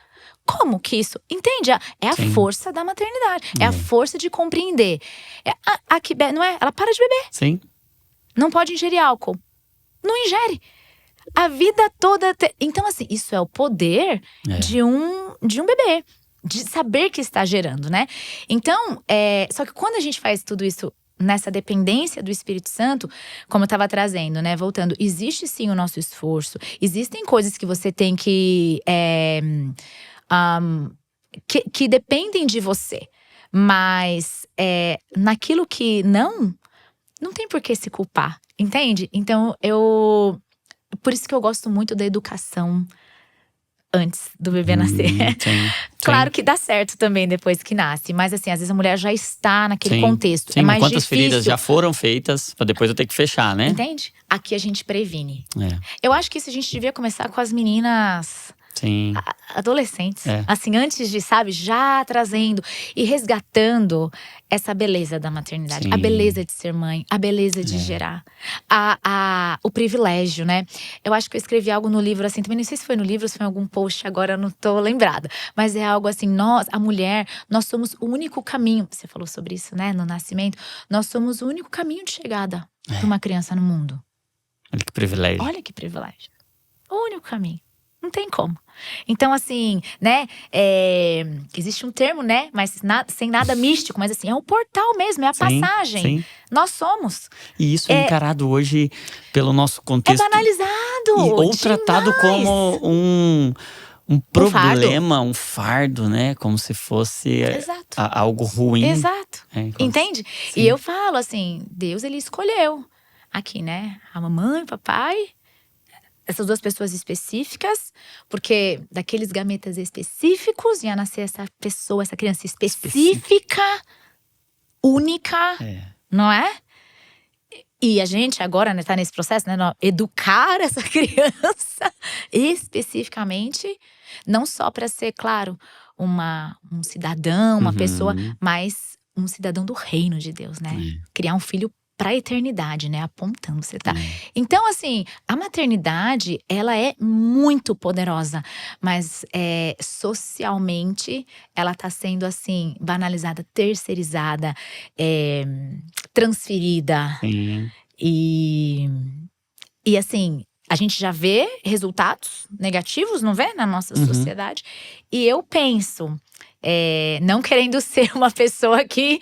Como que isso? Entende? É a força da maternidade, é a força de compreender. A que bebe, não é? Ela para de beber. Sim. Não pode ingerir álcool. Não ingere. A vida toda… Então, assim, isso é o poder de um bebê. De saber que está gerando, né? Então, só que quando a gente faz tudo isso nessa dependência do Espírito Santo, como eu estava trazendo, né? Voltando, existe sim o nosso esforço. Existem coisas que você tem que dependem de você. Mas naquilo que não tem por que se culpar, entende? Então, por isso que eu gosto muito da educação antes do bebê nascer. Claro que dá certo também depois que nasce. Mas assim, às vezes a mulher já está naquele contexto. É mais quantas difícil. Feridas já foram feitas pra depois eu ter que fechar, né? Entende? Aqui a gente previne. Eu acho que isso a gente devia começar com as meninas… Sim. Adolescentes. Assim, antes de, sabe, já trazendo e resgatando essa beleza da maternidade. A beleza de ser mãe, a beleza de gerar. O privilégio, né? Eu acho que eu escrevi algo no livro assim, também não sei se foi no livro, se foi em algum post, agora eu não tô lembrada. Mas é algo assim, a mulher, nós somos o único caminho. Você falou sobre isso, né, no nascimento. Nós somos o único caminho de chegada para uma criança no mundo. Olha que privilégio. Olha que privilégio. O único caminho. Não tem como. Então, assim, né? Existe um termo, né? Mas sem nada místico. Mas assim, é o portal mesmo, é a Sim, passagem. sim. Nós somos. E isso é encarado hoje pelo nosso É contexto. banalizado. Ou tratado como um problema, um fardo, né? Como se fosse Exato. algo ruim. Exato. Entende? Sim. E eu falo assim, Deus, ele escolheu aqui, né? A mamãe, o papai, essas duas pessoas específicas, porque daqueles gametas específicos ia nascer essa pessoa, essa criança específica, única, não é? E a gente agora, né, tá nesse processo, né, educar essa criança especificamente, não só para ser, claro, um cidadão, uma pessoa, mas um cidadão do reino de Deus, né? Criar um filho para a eternidade, né? Apontando, você tá. Então, assim, a maternidade, ela é muito poderosa, mas socialmente ela tá sendo, assim, banalizada, terceirizada, transferida. Sim. E assim, a gente já vê resultados negativos, não vê? Na nossa sociedade. E eu penso, não querendo ser uma pessoa que,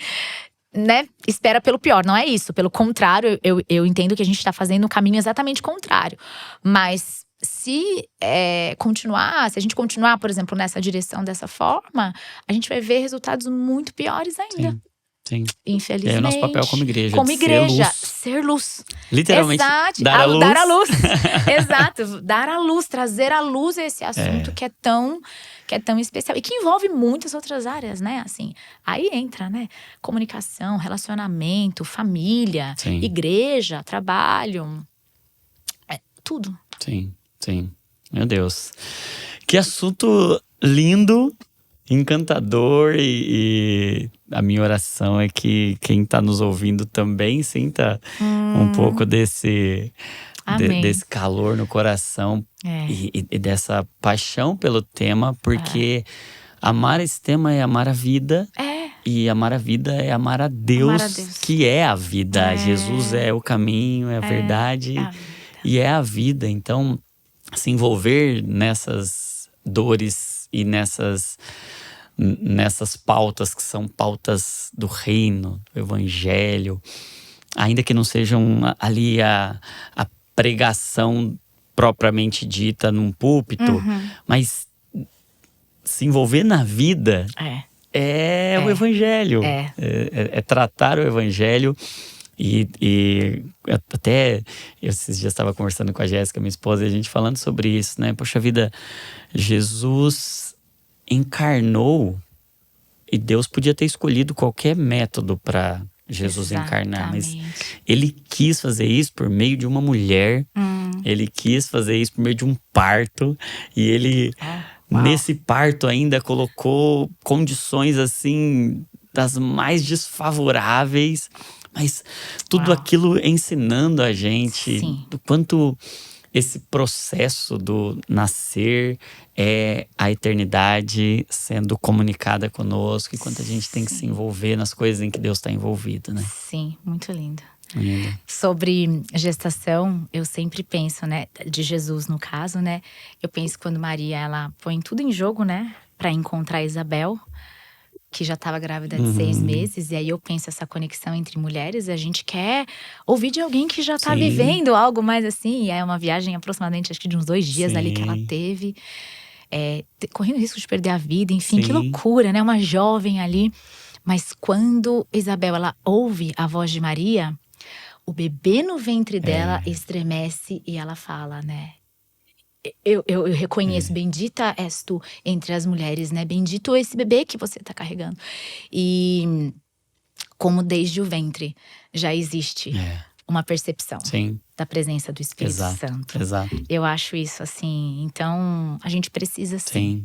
né, espera pelo pior. Não é isso. Pelo contrário, eu entendo que a gente tá fazendo o caminho exatamente contrário. Mas se a gente continuar, por exemplo, nessa direção dessa forma, a gente vai ver resultados muito piores ainda. Sim. Infelizmente. E aí o nosso papel como igreja. Como igreja, ser luz. Literalmente. Exato. Dar a luz. Dar a luz. Exato. Dar a luz, trazer à luz esse assunto que é tão especial. E que envolve muitas outras áreas, né? Assim, aí entra, né? Comunicação, relacionamento, família, igreja, trabalho. Tudo. Sim. Meu Deus. Que assunto lindo, encantador, e a minha oração é que quem tá nos ouvindo também sinta um pouco desse calor no coração e dessa paixão pelo tema, porque amar esse tema é amar a vida. E amar a vida é amar a Deus, que é a vida. Jesus é o caminho, é a verdade e é a vida. Então, se envolver nessas dores e nessas pautas que são pautas do reino, do evangelho, ainda que não sejam ali a pregação propriamente dita num púlpito, mas se envolver na vida é o evangelho, é tratar o evangelho. E até esses dias estava conversando com a Jéssica, minha esposa, e a gente falando sobre isso, né? Poxa vida, Jesus encarnou, e Deus podia ter escolhido qualquer método para Jesus encarnar, mas ele quis fazer isso por meio de uma mulher, ele quis fazer isso por meio de um parto, e ele nesse parto ainda colocou condições assim das mais desfavoráveis, mas tudo aquilo ensinando a gente do quanto esse processo do nascer é a eternidade sendo comunicada conosco, e quanto a gente tem que se envolver nas coisas em que Deus está envolvido, né? Sim, muito lindo. Sobre gestação, eu sempre penso, né, de Jesus no caso, né? Eu penso quando Maria, ela põe tudo em jogo, né, para encontrar Isabel, que já estava grávida de 6 meses. E aí eu penso essa conexão entre mulheres. A gente quer ouvir de alguém que já está vivendo algo mais assim. E é uma viagem aproximadamente, acho que de uns 2 dias ali que ela teve. Correndo risco de perder a vida, enfim, que loucura, né? Uma jovem ali. Mas quando Isabel, ela ouve a voz de Maria, o bebê no ventre dela estremece e ela fala, né? Eu reconheço, bendita és tu entre as mulheres, né? Bendito esse bebê que você tá carregando. E como desde o ventre já existe uma percepção da presença do Espírito Santo. Exato. Eu acho isso assim. Então, a gente precisa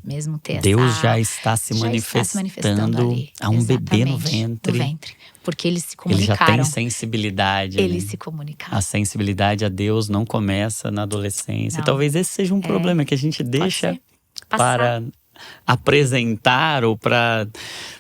mesmo ter Deus já está se manifestando ali. A um bebê no ventre. Porque eles se comunicaram. Ele já tem sensibilidade. Eles se comunicaram. A sensibilidade a Deus não começa na adolescência. Não. Talvez esse seja um problema que a gente deixa para apresentar ou para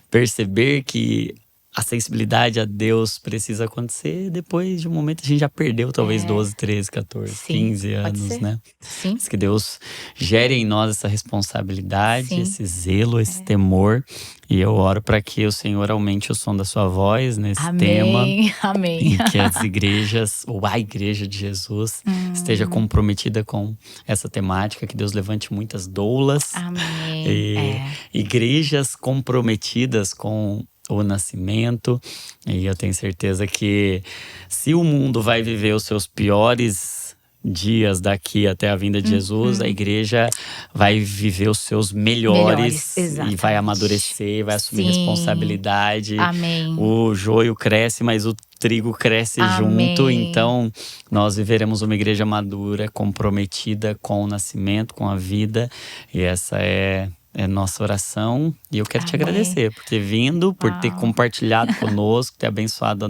perceber que a sensibilidade a Deus precisa acontecer depois de um momento a gente já perdeu talvez 12, 13, 14, Sim, 15 pode anos, ser. né? Sim, Mas que Deus gere em nós essa responsabilidade, Sim. esse zelo, esse temor. E eu oro para que o Senhor aumente o som da sua voz nesse tema. amém, amém. Em que as igrejas, ou a igreja de Jesus, esteja comprometida com essa temática, que Deus levante muitas doulas. Amém. E igrejas comprometidas com o nascimento. E eu tenho certeza que se o mundo vai viver os seus piores dias daqui até a vinda de Jesus, a igreja vai viver os seus melhores e vai exatamente. amadurecer, vai assumir Sim. responsabilidade. Amém. O joio cresce, mas o trigo cresce junto. Amém. Então, nós viveremos uma igreja madura, comprometida com o nascimento, com a vida. E essa é nossa oração. E eu quero te Amém. agradecer por ter vindo, por ter compartilhado conosco, ter abençoado a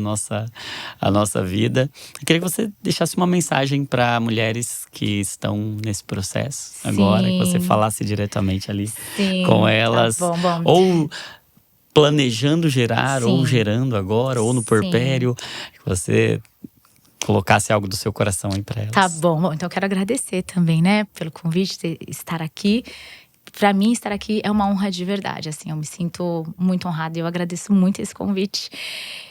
nossa vida. Eu queria que você deixasse uma mensagem para mulheres que estão nesse processo agora, que você Sim. falasse diretamente ali Sim. com elas. Tá bom. Ou planejando gerar, ou Sim. gerando agora, ou no Sim. puerpério, que você colocasse algo do seu coração aí para elas. Tá bom. Bom, então eu quero agradecer também, né, pelo convite de estar aqui. Para mim, estar aqui é uma honra de verdade, assim, eu me sinto muito honrada e eu agradeço muito esse convite.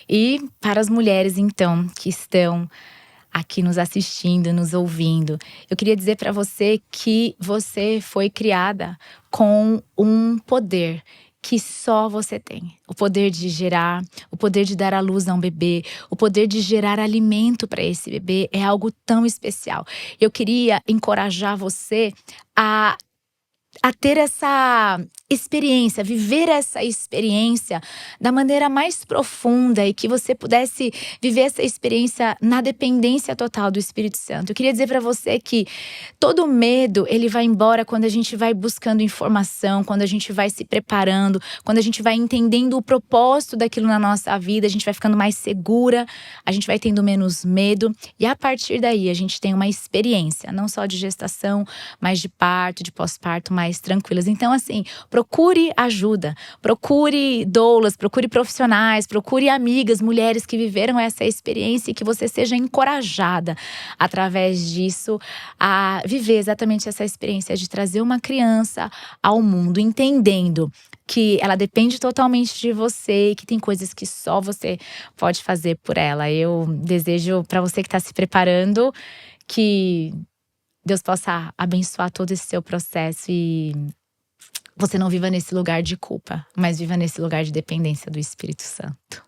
E para as mulheres, então, que estão aqui nos assistindo, nos ouvindo, eu queria dizer para você que você foi criada com um poder que só você tem. O poder de gerar, o poder de dar à luz a um bebê, o poder de gerar alimento para esse bebê é algo tão especial. Eu queria encorajar você a ter essa experiência, viver essa experiência da maneira mais profunda e que você pudesse viver essa experiência na dependência total do Espírito Santo. Eu queria dizer para você que todo medo, ele vai embora quando a gente vai buscando informação, quando a gente vai se preparando, quando a gente vai entendendo o propósito daquilo na nossa vida, a gente vai ficando mais segura, a gente vai tendo menos medo e a partir daí a gente tem uma experiência, não só de gestação, mas de parto, de pós-parto mais tranquilas. Então assim, procure ajuda, procure doulas, procure profissionais, procure amigas, mulheres que viveram essa experiência e que você seja encorajada através disso a viver exatamente essa experiência de trazer uma criança ao mundo, entendendo que ela depende totalmente de você e que tem coisas que só você pode fazer por ela. Eu desejo para você que está se preparando que Deus possa abençoar todo esse seu processo e você não viva nesse lugar de culpa, mas viva nesse lugar de dependência do Espírito Santo.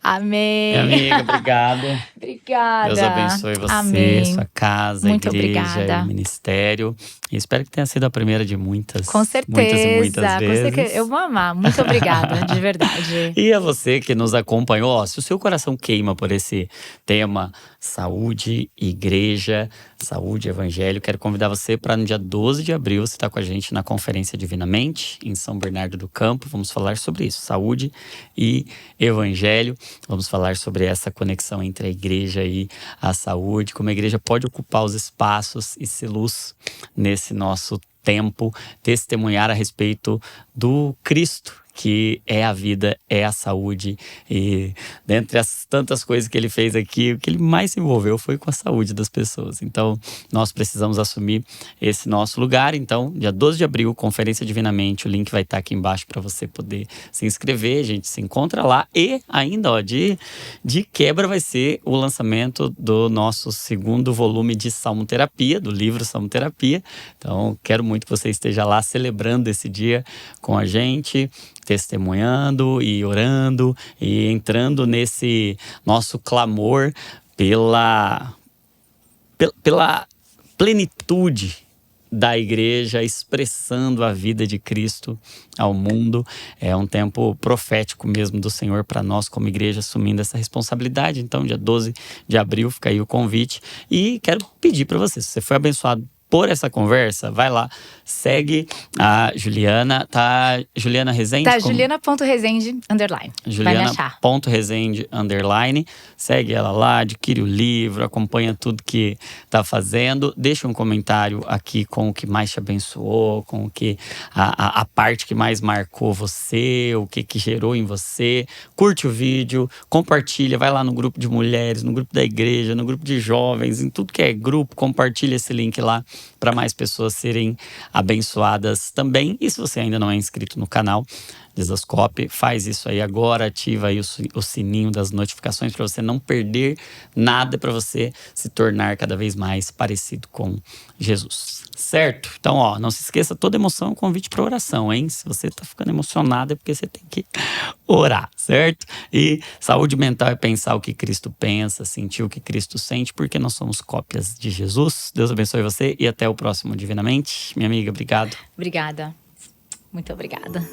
Amém. Minha amiga, obrigado. Obrigada. Deus abençoe você, Amém. sua casa, Muito a igreja, obrigada. o ministério. E espero que tenha sido a primeira de muitas. Com certeza. Muitas e muitas vezes. Com certeza. Eu vou amar. Muito obrigada, de verdade. E a você que nos acompanhou, ó, se o seu coração queima por esse tema saúde, igreja, saúde, evangelho, quero convidar você para no dia 12 de abril você estar com a gente na Conferência Divinamente, em São Bernardo do Campo. Vamos falar sobre isso, saúde e evangelho. Vamos falar sobre essa conexão entre a igreja e a saúde, como a igreja pode ocupar os espaços e ser luz nesse nosso tempo, testemunhar a respeito do Cristo, que é a vida, é a saúde. E dentre as tantas coisas que ele fez aqui, o que ele mais se envolveu foi com a saúde das pessoas. Então, nós precisamos assumir esse nosso lugar. Então, dia 12 de abril, Conferência Divinamente, o link vai estar aqui embaixo para você poder se inscrever. A gente se encontra lá. E ainda, ó, de quebra vai ser o lançamento do nosso segundo volume de Salmoterapia, do livro Salmoterapia. Então, quero muito que você esteja lá celebrando esse dia com a gente, testemunhando e orando e entrando nesse nosso clamor pela plenitude da igreja, expressando a vida de Cristo ao mundo. É um tempo profético mesmo do Senhor para nós como igreja, assumindo essa responsabilidade. Então, dia 12 de abril, fica aí o convite. E quero pedir para você, se você foi abençoado por essa conversa, vai lá, segue a Juliana, tá? Juliana Rezende? Tá, Juliana.Rezende_. Vai me achar. Juliana.Rezende_. Segue ela lá, adquire o livro, acompanha tudo que tá fazendo. Deixa um comentário aqui com o que mais te abençoou, com o que a parte que mais marcou você, o que gerou em você. Curte o vídeo, compartilha, vai lá no grupo de mulheres, no grupo da igreja, no grupo de jovens, em tudo que é grupo, compartilha esse link lá para mais pessoas serem abençoadas também. E se você ainda não é inscrito no canal Lizascope, faz isso aí agora, ativa aí o sininho das notificações para você não perder nada, para você se tornar cada vez mais parecido com Jesus, certo? Então, ó, não se esqueça, toda emoção é um convite para oração, hein? Se você tá ficando emocionado é porque você tem que orar, certo? E saúde mental é pensar o que Cristo pensa, sentir o que Cristo sente, porque nós somos cópias de Jesus. Deus abençoe você e até o próximo Divinamente. Minha amiga, obrigado. Obrigada. Muito obrigada.